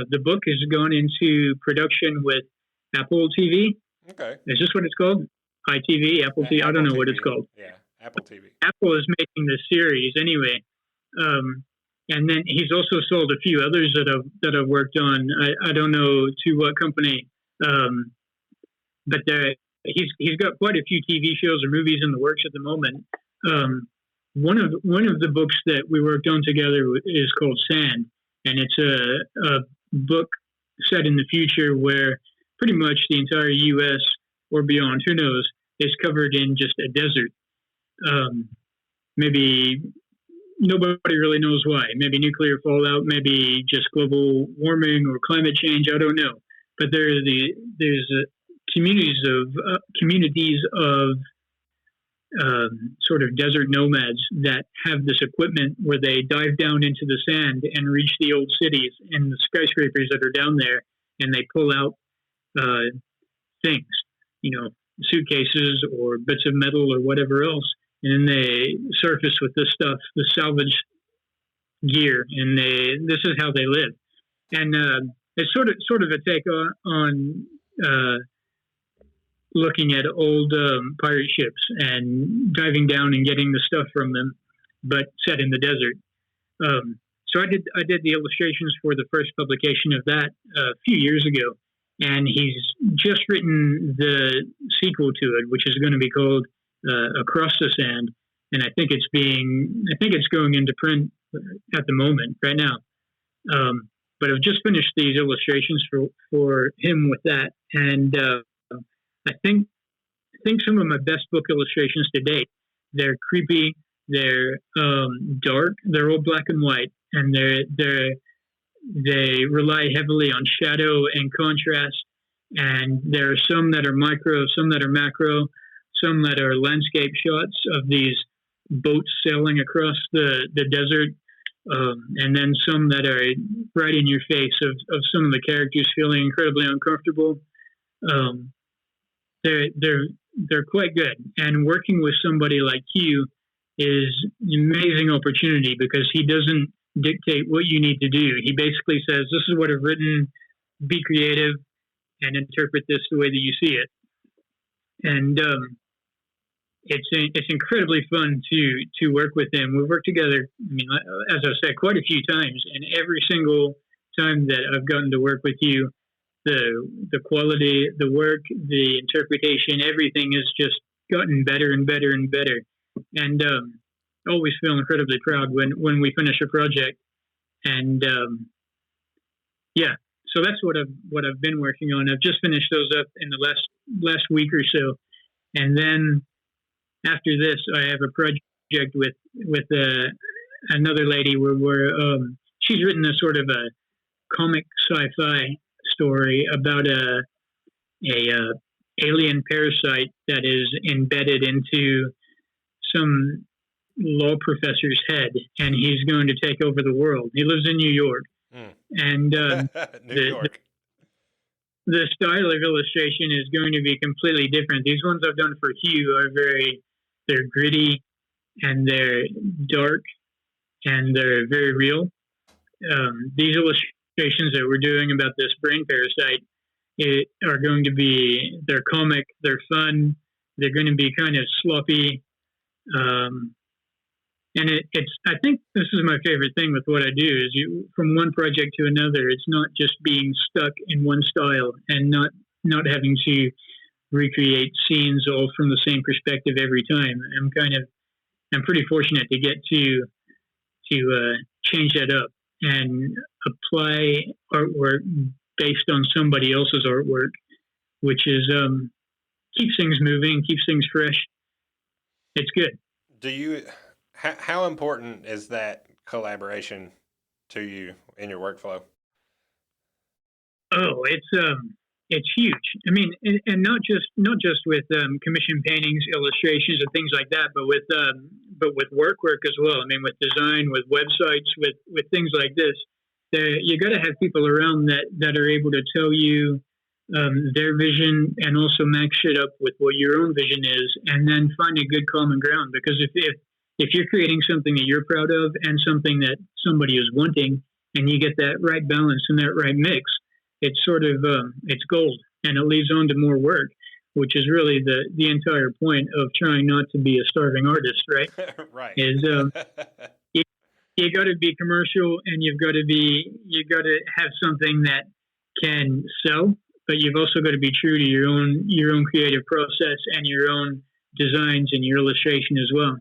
the book has gone into production with Apple TV. Okay. Is this what it's called? ITV, Apple TV. I don't Apple know what it's TV. called. Yeah, Apple TV. Apple is making the series anyway. Um, and then he's also sold a few others that I've worked on. I don't know to what company, um, but he's got quite a few TV shows or movies in the works at the moment. Um, one of the books that we worked on together is called Sand, and it's a book set in the future where pretty much the entire U.S. or beyond, who knows, is covered in just a desert. Um, Maybe nobody really knows why. Maybe nuclear fallout, maybe just global warming or climate change. I don't know. But there's communities of sort of desert nomads that have this equipment where they dive down into the sand and reach the old cities and the skyscrapers that are down there, and they pull out uh, things, suitcases or bits of metal or whatever else, and then they surface with this stuff, the salvage gear, and this is how they live. And it's sort of a take on looking at old pirate ships and diving down and getting the stuff from them, but set in the desert. So I did the illustrations for the first publication of that a few years ago, and he's just written the sequel to it, which is going to be called Across the Sand, and I think it's going into print at the moment right now. But I've just finished these illustrations for him with that, and I think some of my best book illustrations to date. They're creepy. They're dark. They're all black and white, and they rely heavily on shadow and contrast. And there are some that are micro, some that are macro, some that are landscape shots of these boats sailing across the desert, and then some that are right in your face of some of the characters feeling incredibly uncomfortable. Um, they're quite good. And working with somebody like Hugh is an amazing opportunity because he doesn't dictate what you need to do. He basically says, "This is what I've written. Be creative and interpret this the way that you see it." And it's incredibly fun to work with him. We've worked together. I mean, as I've said, quite a few times, and every single time that I've gotten to work with you, the quality, the work, the interpretation, everything has just gotten better and better and better. And I always feel incredibly proud when we finish a project. And yeah, so that's what I've been working on. I've just finished those up in the last week or so, and then after this, I have a project with another lady where she's written a sort of a comic sci-fi story about a alien parasite that is embedded into some law professor's head, and he's going to take over the world. He lives in New York, Mm. and New York. the style of illustration is going to be completely different. These ones I've done for Hugh are they're gritty and they're dark and they're very real. These illustrations that we're doing about this brain parasite are going to be, they're comic, they're fun, they're going to be kind of sloppy, um, And it's I think this is my favorite thing with what I do is you from one project to another. It's not just being stuck in one style and not having to recreate scenes all from the same perspective every time. I'm pretty fortunate to get to change that up and apply artwork based on somebody else's artwork, which is keeps things moving, keeps things fresh. It's good. Do you? How important is that collaboration to you in your workflow? Oh, it's huge. I mean, and not just with commission paintings, illustrations, and things like that, but with work as well. I mean, with design, with websites, with things like this. You got to have people around that are able to tell you their vision and also match it up with what your own vision is, and then find a good common ground. Because if you're creating something that you're proud of and something that somebody is wanting, and you get that right balance and that right mix, it's sort of it's gold, and it leads on to more work, which is really the entire point of trying not to be a starving artist, right? Right. Is you, you got to be commercial, and you got to have something that can sell, but you've also got to be true to your own creative process and your own designs and your illustration as well.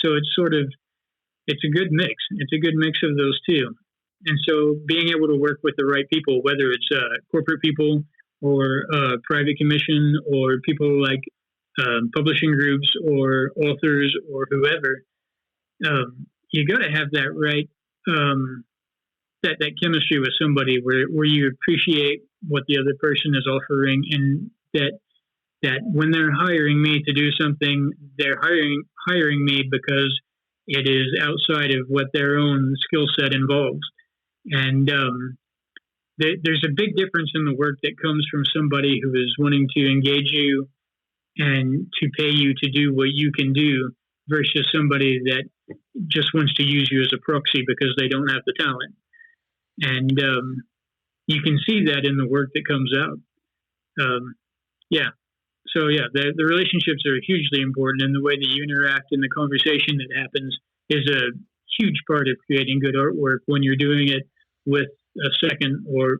So it's a good mix. It's a good mix of those two. And so being able to work with the right people, whether it's corporate people or private commission or people like publishing groups or authors or whoever, you got to have that right that chemistry with somebody where you appreciate what the other person is offering, and that when they're hiring me to do something, they're hiring me because it is outside of what their own skill set involves. And there's a big difference in the work that comes from somebody who is wanting to engage you and to pay you to do what you can do versus somebody that just wants to use you as a proxy because they don't have the talent. And you can see that in the work that comes out. Yeah. So yeah, the relationships are hugely important, and the way that you interact and the conversation that happens is a huge part of creating good artwork when you're doing it with a second or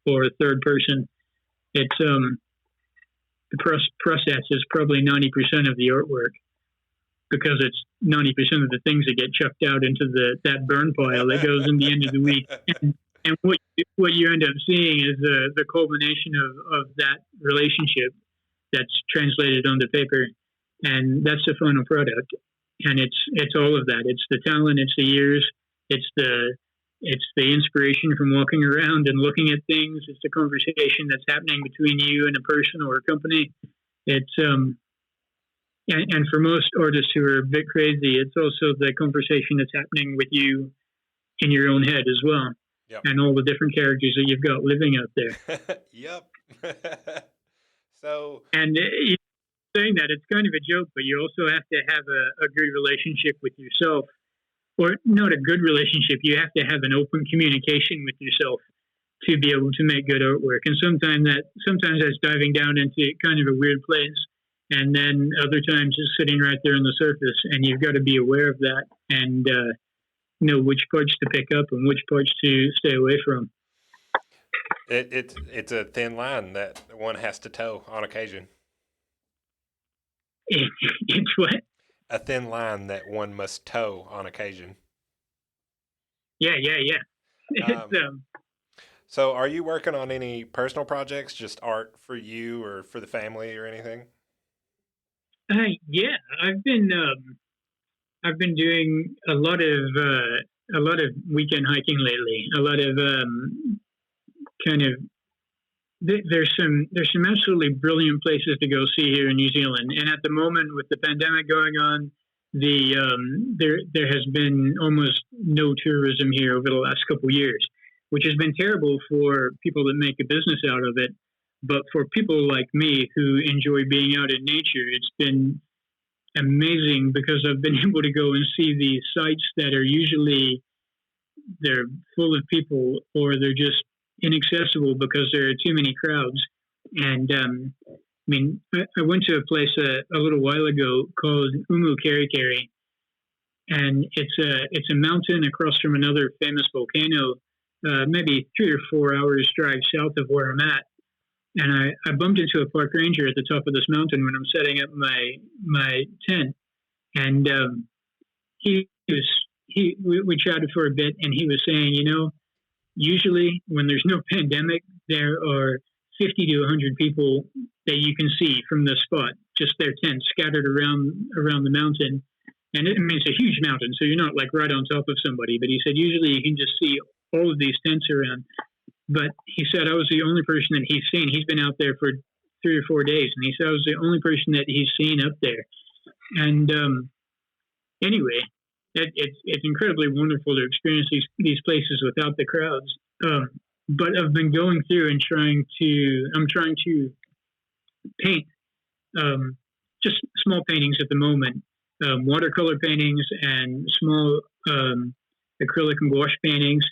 a third person. It's the process is probably 90% of the artwork, because it's 90% of the things that get chucked out into that burn pile that goes in the end of the week. And what you end up seeing is the culmination of that relationship that's translated onto paper, and that's the final product. And it's all of that. It's the talent, it's the years, it's the inspiration from walking around and looking at things. It's the conversation that's happening between you and a person or a company. It's and for most artists who are a bit crazy, it's also the conversation that's happening with you in your own head as well, Yep. and all the different characters that you've got living out there. Yep. So, And saying that, it's kind of a joke, but you also have to have a good relationship with yourself, or not a good relationship. You have to have an open communication with yourself to be able to make good artwork. And sometimes that's diving down into kind of a weird place, and then other times it's sitting right there on the surface. And you've got to be aware of that and know which parts to pick up and which parts to stay away from. it's a thin line that one has to toe on occasion. It's what? A thin line that one must toe on occasion. Yeah, yeah, yeah. It's Um, so, are you working on any personal projects, just art for you or for the family or anything? yeah. I've been doing a lot of weekend hiking lately. A lot of kind of there's some absolutely brilliant places to go see here in New Zealand. And at the moment, with the pandemic going on, there has been almost no tourism here over the last couple of years, which has been terrible for people that make a business out of it. But for people like me who enjoy being out in nature, it's been amazing because I've been able to go and see these sites that are usually they're full of people, or they're just inaccessible because there are too many crowds. And I mean, I went to a place a little while ago called Umu Keri Keri, and it's a mountain across from another famous volcano, maybe 3 or 4 hours drive south of where I'm at. And I bumped into a park ranger at the top of this mountain when I'm setting up my tent, and we chatted for a bit, and he was saying, usually when there's no pandemic, there are 50 to 100 people that you can see from the spot, just their tents scattered around the mountain. And I mean, it's a huge mountain, so you're not like right on top of somebody. But he said usually you can just see all of these tents around. But he said I was the only person that he's seen. He's been out there for 3 or 4 days, and he said I was the only person that he's seen up there. And anyway, it's incredibly wonderful to experience these places without the crowds. But I've been going through and I'm trying to paint just small paintings at the moment, watercolor paintings and small acrylic and gouache paintings,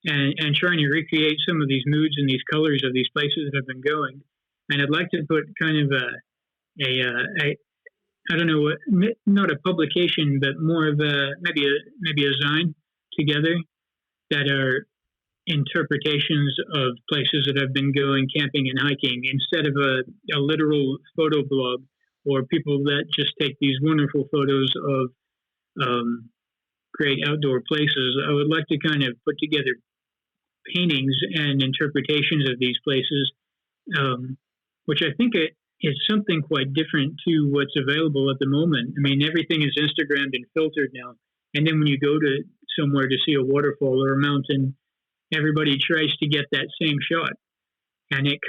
and trying to recreate some of these moods and these colors of these places that I've been going. And I'd like to put kind of a I don't know, not a publication, but more of maybe a zine together that are interpretations of places that I've been going camping and hiking instead of a literal photo blog or people that just take these wonderful photos of great outdoor places. I would like to kind of put together paintings and interpretations of these places, which I think is something quite different to what's available at the moment. I mean, everything is Instagrammed and filtered now. And then when you go to somewhere to see a waterfall or a mountain, everybody tries to get that same shot. And it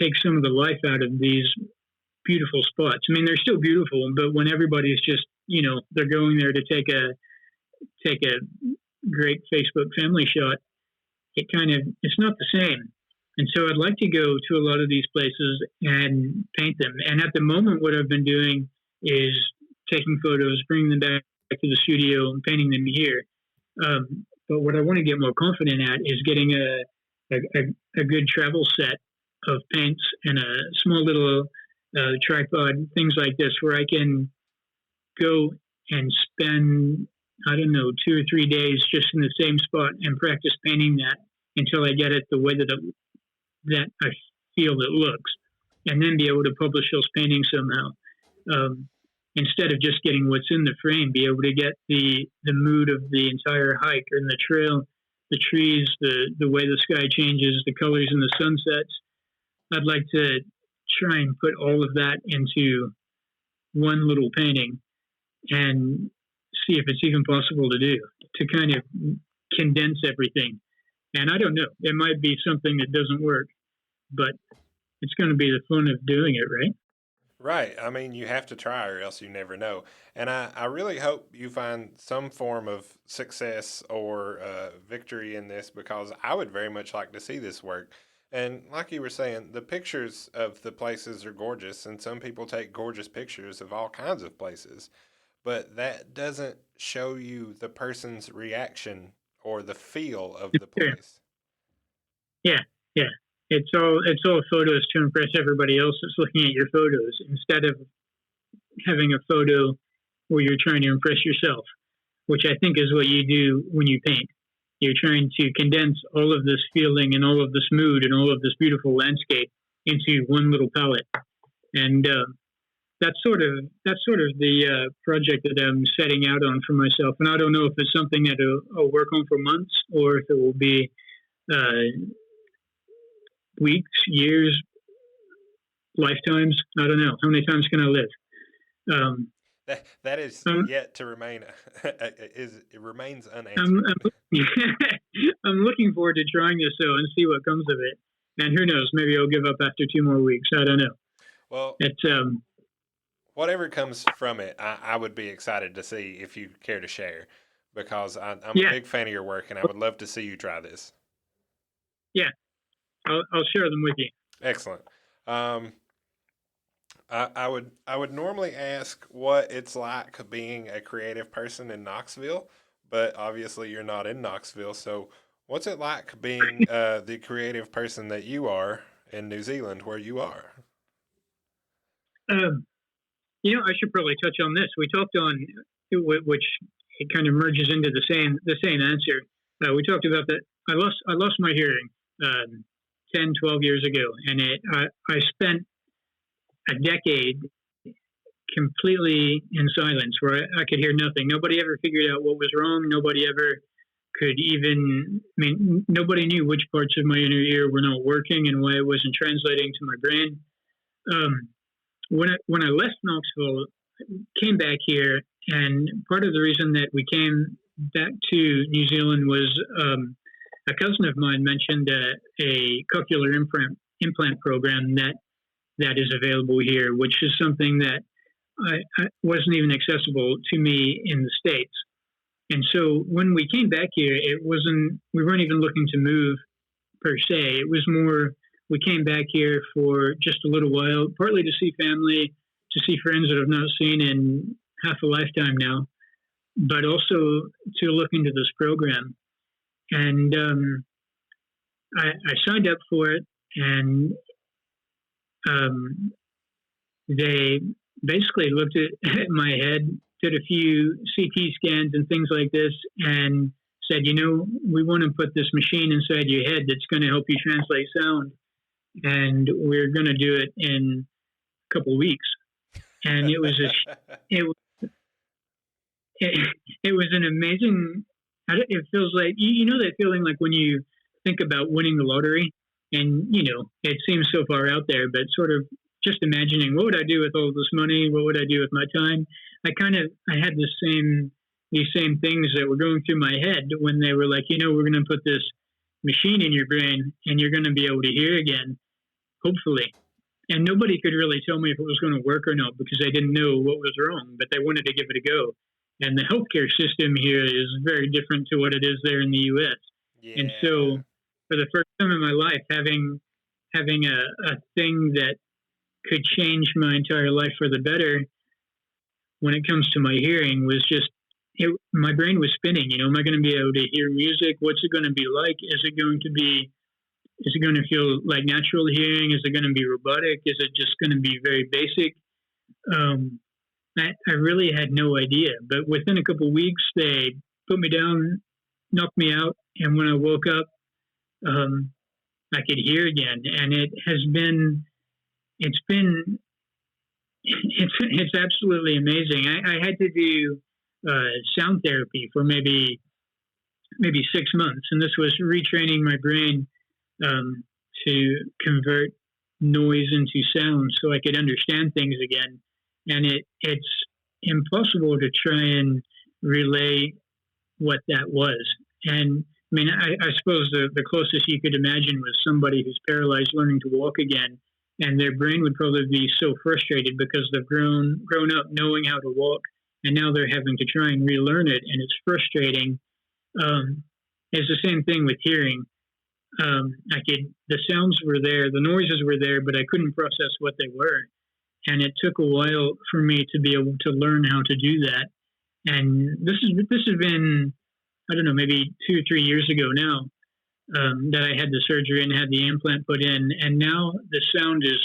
takes some of the life out of these beautiful spots. I mean, they're still beautiful, but when everybody's just, they're going there to take a great Facebook family shot, it's not the same. And so I'd like to go to a lot of these places and paint them. And at the moment, what I've been doing is taking photos, bringing them back to the studio and painting them here. But what I want to get more confident at is getting a good travel set of paints and a small little tripod, things like this, where I can go and spend, I don't know, 2 or 3 days just in the same spot and practice painting that until I get it the way that I feel it looks, and then be able to publish those paintings somehow. Instead of just getting what's in the frame, be able to get the mood of the entire hike and the trail, the trees, the way the sky changes, the colors and the sunsets. I'd like to try and put all of that into one little painting and see if it's even possible to do, to kind of condense everything. And I don't know, it might be something that doesn't work, but it's going to be the fun of doing it, right? Right. I mean, you have to try or else you never know. And I really hope you find some form of success or victory in this because I would very much like to see this work. And like you were saying, the pictures of the places are gorgeous, and some people take gorgeous pictures of all kinds of places. But that doesn't show you the person's reaction or the feel of the Yeah, place. yeah, yeah. It's all photos to impress everybody else that's looking at your photos instead of having a photo where you're trying to impress yourself, which I think is what you do when you paint. You're trying to condense all of this feeling and all of this mood and all of this beautiful landscape into one little palette. And that's sort of the project that I'm setting out on for myself. And I don't know if it's something that I'll work on for months or if it will be uh, weeks, years, lifetimes. I don't know. How many times can I live? Um, That is I'm, yet to remain it remains I'm, unanswered. I'm, I'm looking forward to trying this though and see what comes of it. And who knows? Maybe I'll give up after 2 more weeks. I don't know. Well, It's whatever comes from it, I would be excited to see if you care to share because I'm a yeah, big fan of your work and I would love to see you try this. yeah. I'll share them with you. Excellent. Um, I would normally ask what it's like being a creative person in Knoxville, but obviously you're not in Knoxville. So, what's it like being the creative person that you are in New Zealand, where you are? Um, I should probably touch on this. We talked on which it kind of merges into the same answer. We talked about that. I lost my hearing 10, 12 years ago, and I spent a decade completely in silence where I could hear nothing. Nobody ever figured out what was wrong. Nobody ever could even, I mean, nobody knew which parts of my inner ear were not working and why it wasn't translating to my brain. Um, when I left Knoxville, came back here, and part of the reason that we came back to New Zealand was a cousin of mine mentioned a cochlear implant program that is available here, which is something that I wasn't even accessible to me in the States. And so when we came back here, we weren't even looking to move per se. It was more, we came back here for just a little while, partly to see family, to see friends that I've not seen in half a lifetime now, but also to look into this program. And I signed up for it, and um, they basically looked at my head, did a few CT scans and things like this, and said, we want to put this machine inside your head that's going to help you translate sound, and we're going to do it in a couple of weeks. And it was it was an amazing. It feels like that feeling like when you think about winning the lottery, and it seems so far out there, but sort of just imagining what would I do with all this money? What would I do with my time? I had these same things that were going through my head when they were like, we're going to put this machine in your brain and you're going to be able to hear again, hopefully. And nobody could really tell me if it was going to work or not because they didn't know what was wrong, but they wanted to give it a go. And the healthcare system here is very different to what it is there in the U.S. Yeah. And so, for the first time in my life, having a thing that could change my entire life for the better when it comes to my hearing was just my brain was spinning. Am I going to be able to hear music? What's it going to be like? Is it going to feel like natural hearing? Is it going to be robotic? Is it just going to be very basic? I really had no idea. But within a couple of weeks, they put me down, knocked me out, and when I woke up, I could hear again. And it's absolutely amazing. I had to do sound therapy for maybe 6 months, and this was retraining my brain to convert noise into sound so I could understand things again. And it's impossible to try and relay what that was. And I mean, I suppose the closest you could imagine was somebody who's paralyzed learning to walk again, and their brain would probably be so frustrated because they've grown up knowing how to walk, and now they're having to try and relearn it, and it's frustrating. It's the same thing with hearing. The sounds were there, the noises were there, but I couldn't process what they were. And it took a while for me to be able to learn how to do that. And this has been, I don't know, maybe 2 or 3 years ago now that I had the surgery and had the implant put in. And now the sound is,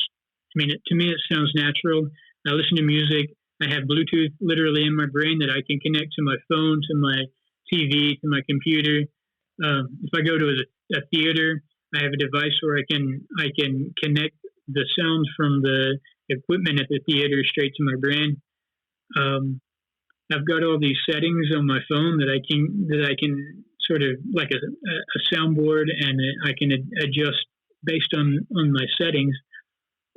to me, it sounds natural. I listen to music. I have Bluetooth literally in my brain that I can connect to my phone, to my TV, to my computer. If I go to a theater, I have a device where I can connect the sound from the equipment at the theater straight to my brain. I've got all these settings on my phone that I can sort of like a soundboard, and I can adjust based on my settings.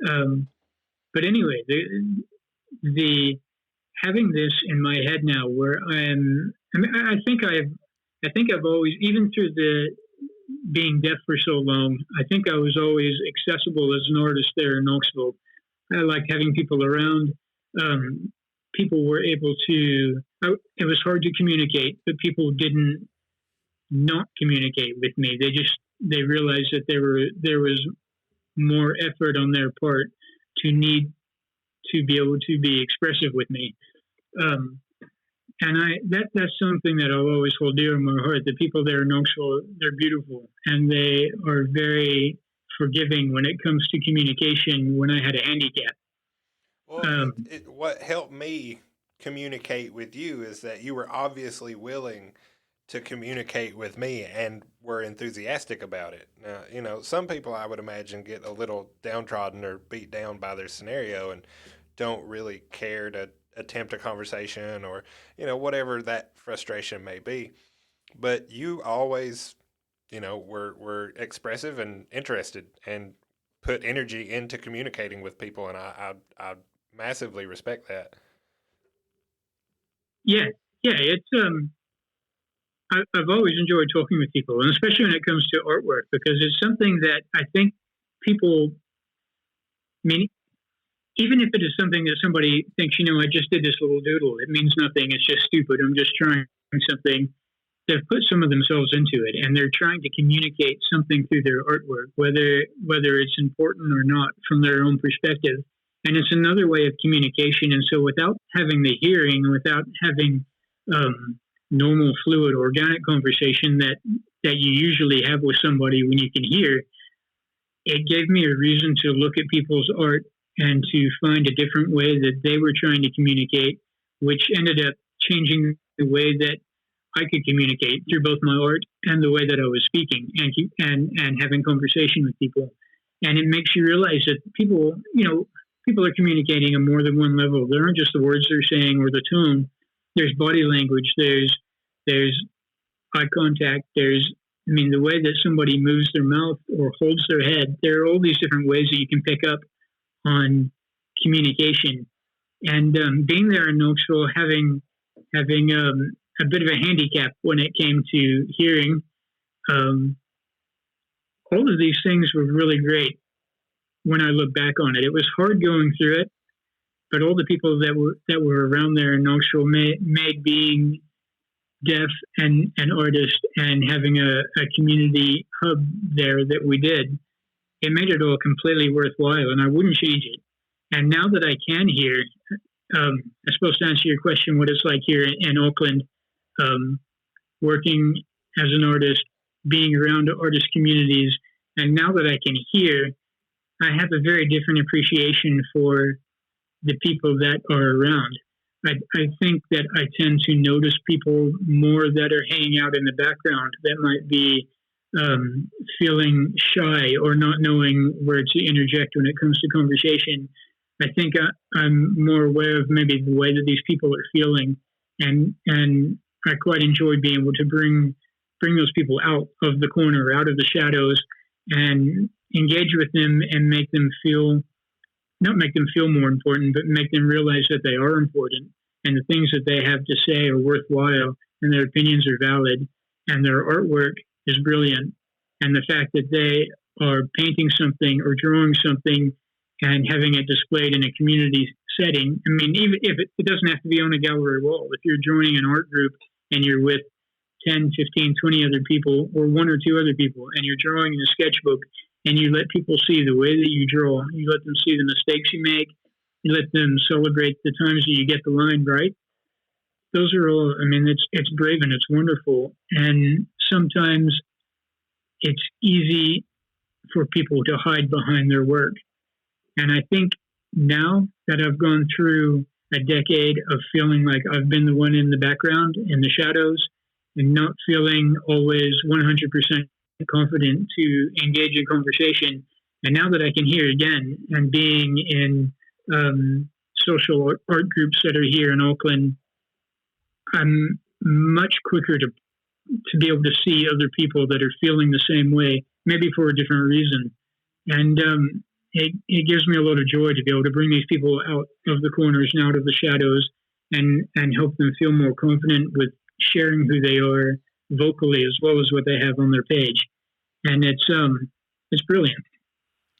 But anyway, the having this in my head now, where I think I've always, even through the being deaf for so long, I think I was always accessible as an artist there in Knoxville. I liked having people around. People were able to. It was hard to communicate, but people didn't not communicate with me. They realized that there was more effort on their part to need to be able to be expressive with me. And that's something that I'll always hold dear in my heart. The people there in Knoxville, they're beautiful, and they are very forgiving when it comes to communication when I had a handicap. Well, what helped me communicate with you is that you were obviously willing to communicate with me and were enthusiastic about it. Now, some people I would imagine get a little downtrodden or beat down by their scenario and don't really care to attempt a conversation or, whatever that frustration may be. But you always, were expressive and interested and put energy into communicating with people. And I massively respect that. Yeah, yeah. I've always enjoyed talking with people, and especially when it comes to artwork, because it's something that I think people. I mean, even if it is something that somebody thinks, I just did this little doodle. It means nothing. It's just stupid. I'm just trying something. They've put some of themselves into it, and they're trying to communicate something through their artwork, whether it's important or not from their own perspective. And it's another way of communication. And so, without having the hearing, without having normal, fluid, organic conversation that you usually have with somebody when you can hear, it gave me a reason to look at people's art and to find a different way that they were trying to communicate, which ended up changing the way that I could communicate through both my art and the way that I was speaking and having conversation with people. And it makes you realize that people are communicating on more than one level. There aren't just the words they're saying or the tone. There's body language. There's eye contact. The way that somebody moves their mouth or holds their head. There are all these different ways that you can pick up on communication. And being there in Knoxville, having a bit of a handicap when it came to hearing, all of these things were really great when I look back on it. It was hard going through it, but all the people that were around there in Knoxville made being deaf and an artist and having a community hub there that we did, it made it all completely worthwhile, and I wouldn't change it. And now that I can hear, I suppose to answer your question, what it's like here in Oakland, working as an artist, being around artist communities, and now that I can hear, I have a very different appreciation for the people that are around. I think that I tend to notice people more that are hanging out in the background that might be feeling shy or not knowing where to interject when it comes to conversation. I think I'm more aware of maybe the way that these people are feeling, and I quite enjoy being able to bring those people out of the corner, out of the shadows, and engage with them and make them feel not make them feel more important, but make them realize that they are important and the things that they have to say are worthwhile and their opinions are valid and their artwork is brilliant. And the fact that they are painting something or drawing something and having it displayed in a community setting. I mean, even if it doesn't have to be on a gallery wall. If you're joining an art group and you're with 10, 15, 20 other people or one or two other people and you're drawing in a sketchbook and you let people see the way that you draw, you let them see the mistakes you make, you let them celebrate the times that you get the line right. Those are all, it's brave and it's wonderful. And sometimes it's easy for people to hide behind their work. And I think now that I've gone through a decade of feeling like I've been the one in the background, in the shadows, and not feeling always 100% confident to engage in conversation. And now that I can hear again and being in social art groups that are here in Oakland, I'm much quicker to be able to see other people that are feeling the same way, maybe for a different reason. And it gives me a lot of joy to be able to bring these people out of the corners and out of the shadows and help them feel more confident with sharing who they are vocally as well as what they have on their page. And it's brilliant.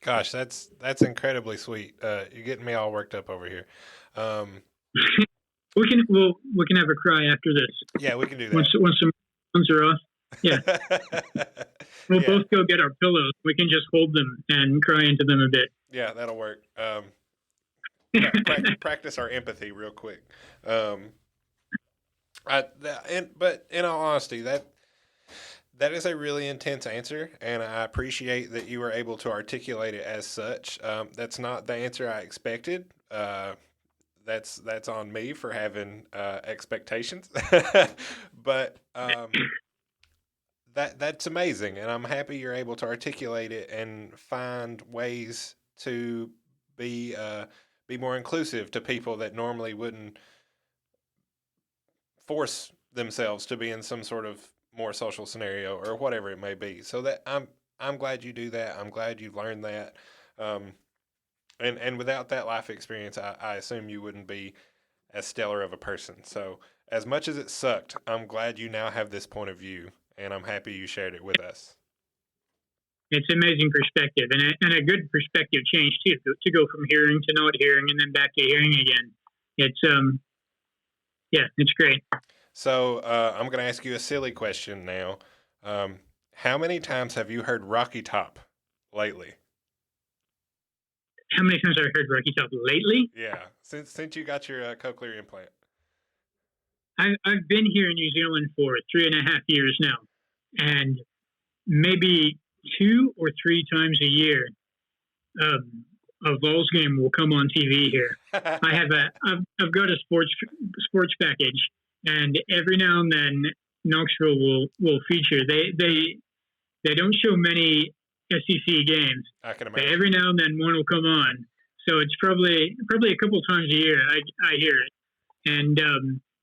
Gosh, that's incredibly sweet. You're getting me all worked up over here. We can have a cry after this. Yeah, we can do that. Once some ones are off. Yeah. We'll Yeah. both go get our pillows. We can just hold them and cry into them a bit. Yeah, that'll work. Practice our empathy real quick. But in all honesty, that is a really intense answer, and I appreciate that you were able to articulate it as such. That's not the answer I expected. that's on me for having expectations, but that's amazing, and I'm happy you're able to articulate it and find ways to be be more inclusive to people that normally wouldn't force themselves to be in some sort of more social scenario or whatever it may be. So that I'm glad you do that. I'm glad you've learned that. Um, and without that life experience, I assume you wouldn't be as stellar of a person. So as much as it sucked, I'm glad you now have this point of view, and I'm happy you shared it with us. It's amazing perspective and a good perspective change too to go from hearing to not hearing and then back to hearing again. It's yeah, it's great. So I'm going to ask you a silly question now. Um, how many times have you heard Rocky Top lately? How many times have I heard Rocky Top lately? Yeah, since you got your cochlear implant. I've been here in New Zealand for 3.5 years now, and maybe 2 or 3 times a year, a Vols game will come on TV here. I've got a sports package, and every now and then Knoxville will feature. They don't show many SEC games, I can but imagine. every now and then one will come on. So it's probably a couple times a year I hear it. And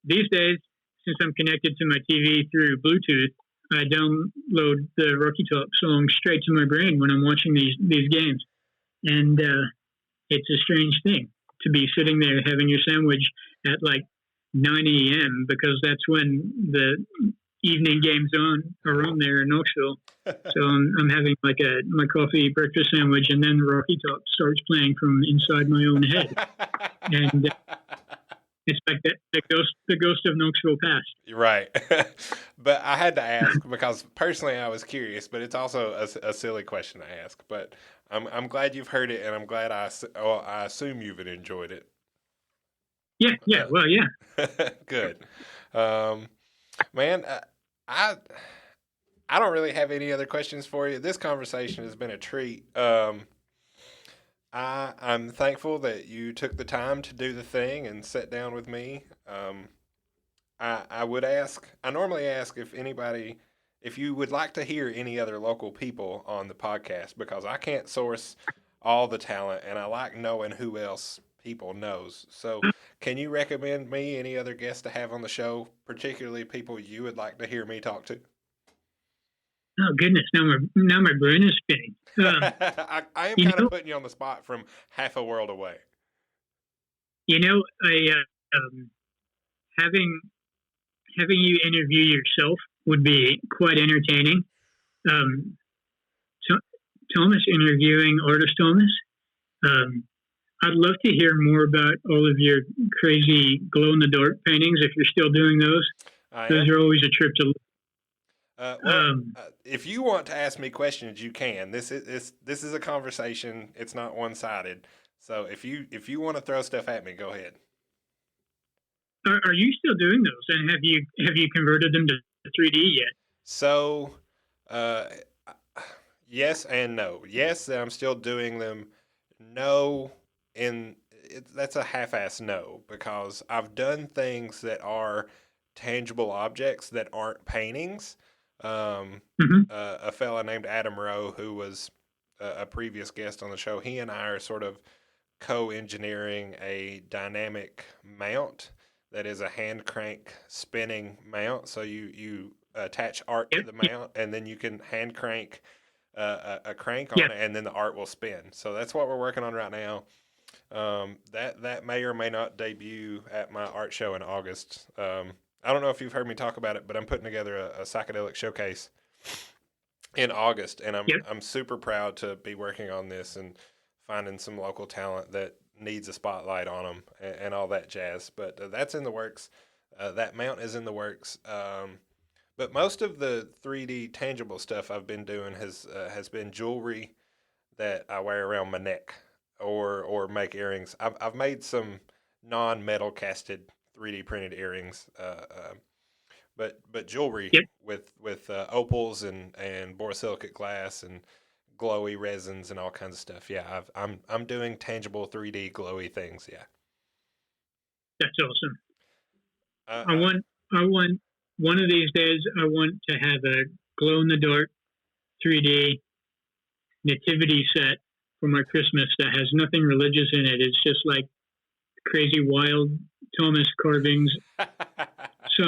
these days, since I'm connected to my TV through Bluetooth, I download the Rocky Top song straight to my brain when I'm watching these games. And it's a strange thing to be sitting there having your sandwich at like 9 a.m. because that's when the evening games are on there in Knoxville. So I'm having like my coffee breakfast sandwich, and then the Rocky Top starts playing from inside my own head, and it's like the ghost of Knoxville past. Right. But I had to ask because personally I was curious, but it's also a silly question to ask. But I'm glad you've heard it, and I'm glad I assume you've enjoyed it. Yeah, yeah, well, yeah. Good. Um, man, I I don't really have any other questions for you. This conversation has been a treat. I'm thankful that you took the time to do the thing and sit down with me. I would ask, I normally ask if anybody, if you would like to hear any other local people on the podcast because I can't source all the talent and I like knowing who else people knows. So, can you recommend me any other guests to have on the show, particularly people you would like to hear me talk to? Oh goodness, now my brain is spinning. I am You kind of know, putting you on the spot from half a world away. I having having you interview yourself would be quite entertaining. Um, Thomas interviewing artist Thomas. Um, I'd love to hear more about all of your crazy glow in the dark paintings if you're still doing those. I Those am. are always a trip to. If you want to ask me questions, you can. This is a conversation. It's not one sided. So if you want to throw stuff at me, go ahead. Are you still doing those? And have you converted them to 3D yet? So, uh, yes and no. Yes, that I'm still doing them. No, that's a half-ass no because I've done things that are tangible objects that aren't paintings. Um, Mm-hmm. a fella named Adam Rowe, who was a previous guest on the show, he and I are sort of co-engineering a dynamic mount that is a hand crank spinning mount. So you attach art to Yep. the mount, and then you can hand crank a crank Yeah. on it, and then the art will spin. So that's what we're working on right now. That may or may not debut at my art show in August. I don't know if you've heard me talk about it, but I'm putting together a psychedelic showcase in August, and Yep. I'm super proud to be working on this and finding some local talent that needs a spotlight on them and all that jazz. But that's in the works. That mount is in the works. But most of the 3D tangible stuff I've been doing has been jewelry that I wear around my neck or make earrings. I've made some non metal casted 3D printed earrings. But jewelry Yep. with opals and borosilicate glass and glowy resins and all kinds of stuff. Yeah, I'm doing tangible 3D glowy things. Yeah. That's awesome. Uh, I uh, want, I want one of these days. I want to have a glow in the dark 3D nativity set for my Christmas that has nothing religious in it. It's just like crazy, wild Thomas carvings, so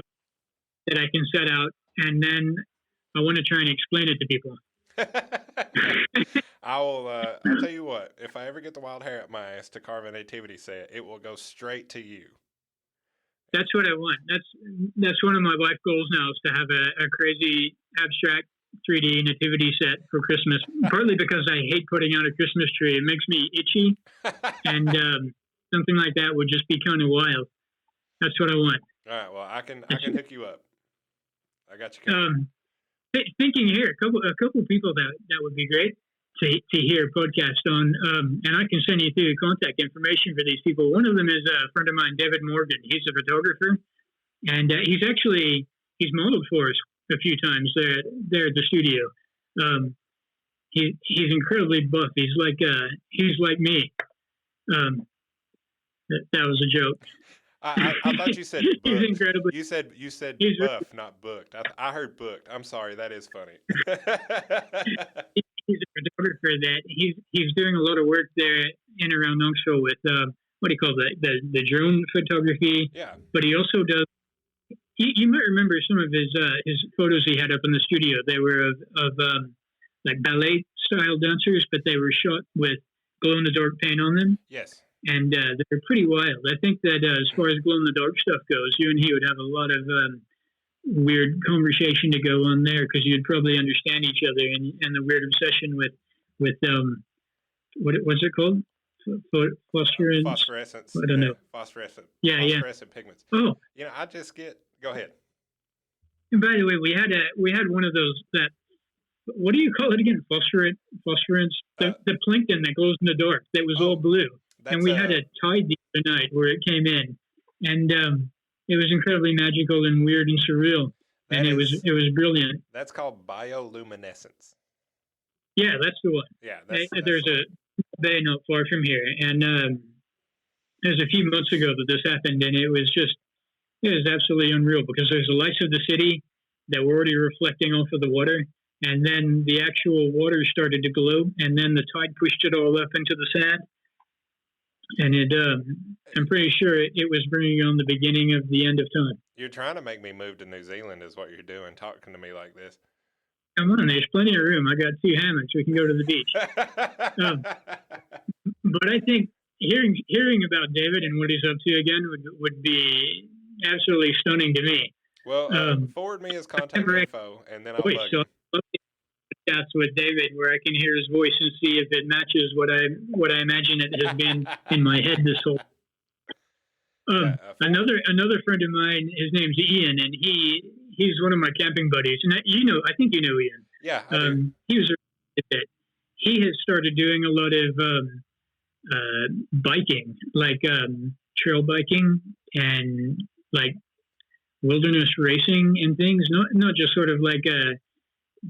that I can set out, and then I want to try and explain it to people. I will. I'll tell you what. If I ever get the wild hair up my ass to carve a nativity set, it will go straight to you. That's what I want. That's one of my life goals now is to have a crazy abstract 3D nativity set for Christmas. Partly because I hate putting out a Christmas tree; it makes me itchy, and something like that would just be kind of wild. That's what I want. All right. Well, I can hook you up. I got you covered. Thinking here, a couple people that would be great to hear a podcast on, and I can send you through the contact information for these people. One of them is a friend of mine, David Morgan. He's a photographer, and he's modeled for us a few times there at the studio. Um, he's incredibly buff. He's like me. Um, that was a joke. I thought you said He's booked. incredibly. You said He's buff, not booked. I heard booked. I'm sorry. That is funny. he's a photographer that he's doing a lot of work there in around Knoxville with what do you call the drone photography. Yeah. But he also does. You might remember some of his photos he had up in the studio. They were of like ballet style dancers, but they were shot with glow in the dark paint on them, Yes. and they're pretty wild. I think that as far as glow in the dark stuff goes, you and he would have a lot of weird conversation to go on there because you'd probably understand each other and the weird obsession with what's it called? Phosphorus. Phosphorescence. I don't Yeah. know. Phosphorescent. Yeah, yeah. Phosphorescent pigments. Oh, I just get. Go ahead. and by the way, we had one of those that what do you call it again? Phosphorance. The plankton that glows in the dark that was all blue, and we had a tide the other night where it came in, and it was incredibly magical and weird and surreal, and it was brilliant. That's called bioluminescence. Yeah, that's the one. Yeah. That's There's the a bay not far from here, and there's a few months ago that this happened, and it was absolutely unreal because there's the lights of the city that were already reflecting off of the water, and then the actual water started to glow, and then the tide pushed it all up into the sand, and I'm pretty sure it was bringing on the beginning of the end of time. You're trying to make me move to New Zealand, is what you're doing, talking to me like this. Come on, there's plenty of room. I got 2 hammocks. We can go to the beach. But I think hearing about David and what he's up to again would be absolutely stunning to me. Well, forward me his contact info, and then I'll bug So him. I'll chats with David where I can hear his voice and see if it matches what I imagine it has been in my head this whole. Another friend of mine, his name's Ian, and he's one of my camping buddies, and I think you know Ian. Yeah, I do. He was a bit. He has started doing a lot of biking, like trail biking and like wilderness racing and things. Not just sort of like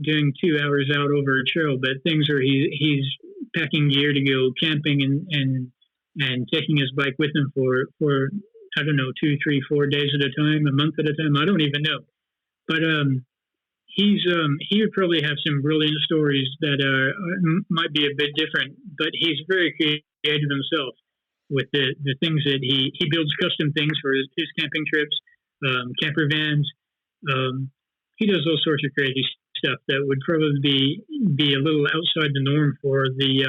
doing 2 hours out over a trail, but things where he's packing gear to go camping and taking his bike with him for I don't know 2, 3, 4 days at a time, a month at a time. I don't even know, but he would probably have some brilliant stories that might be a bit different, but he's very creative himself with the things that he builds custom things for his camping trips, camper vans. He does all sorts of crazy stuff that would probably be a little outside the norm for the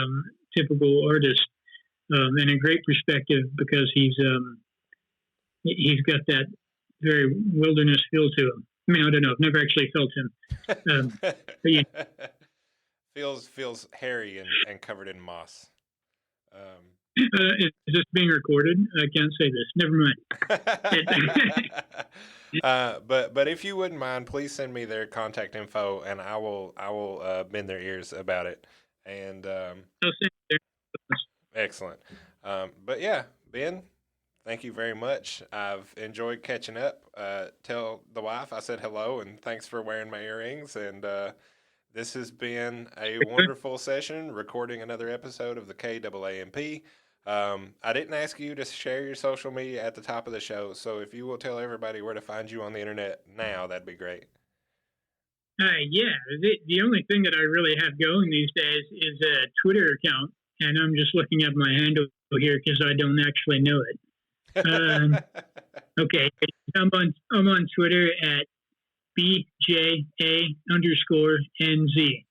typical artist, and a great perspective because he's got that very wilderness feel to him. I mean, I don't know. I've never actually felt him. But feels hairy and covered in moss. Is this being recorded? I can't say this. Never mind. But if you wouldn't mind, please send me their contact info, and I will bend their ears about it. And I'll send you. Excellent. But yeah, Ben, thank you very much. I've enjoyed catching up. Tell the wife I said hello and thanks for wearing my earrings. And this has been a wonderful session recording another episode of the KAAMP. I didn't ask you to share your social media at the top of the show, so if you will tell everybody where to find you on the internet now, that'd be great. Yeah, the only thing that I really have going these days is a Twitter account, and I'm just looking at my handle here because I don't actually know it. Okay, I'm on Twitter at BJA_NZ,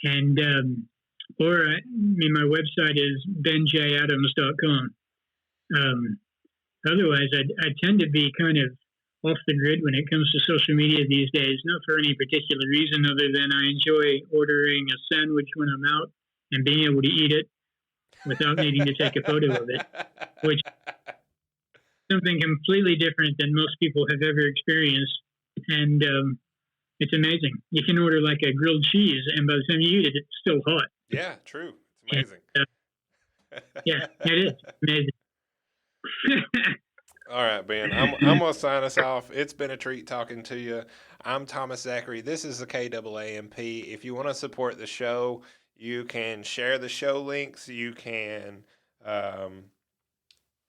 and or I mean my website is benjadams.com. Um, Otherwise, I tend to be kind of off the grid when it comes to social media these days, not for any particular reason other than I enjoy ordering a sandwich when I'm out and being able to eat it without needing to take a photo of it, which is something completely different than most people have ever experienced. And it's amazing. You can order like a grilled cheese, and by the time you eat it, it's still hot. Yeah, true. It's And, amazing. yeah, it is amazing. All right, Ben. I'm gonna sign us off. It's been a treat talking to you. I'm Thomas Zachary. This is the KAAMP. If you want to support the show, you can share the show links. You can um,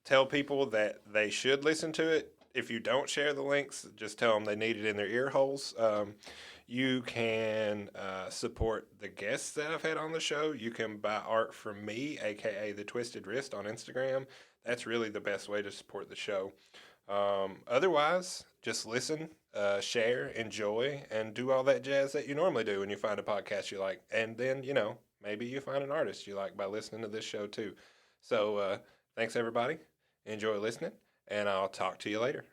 tell people that they should listen to it. If you don't share the links, just tell them they need it in their ear holes. You can support the guests that I've had on the show. You can buy art from me, aka the Twisted Wrist, on Instagram. That's really the best way to support the show. Otherwise, just listen, share, enjoy, and do all that jazz that you normally do when you find a podcast you like. And then, maybe you find an artist you like by listening to this show too. So, thanks everybody. Enjoy listening, and I'll talk to you later.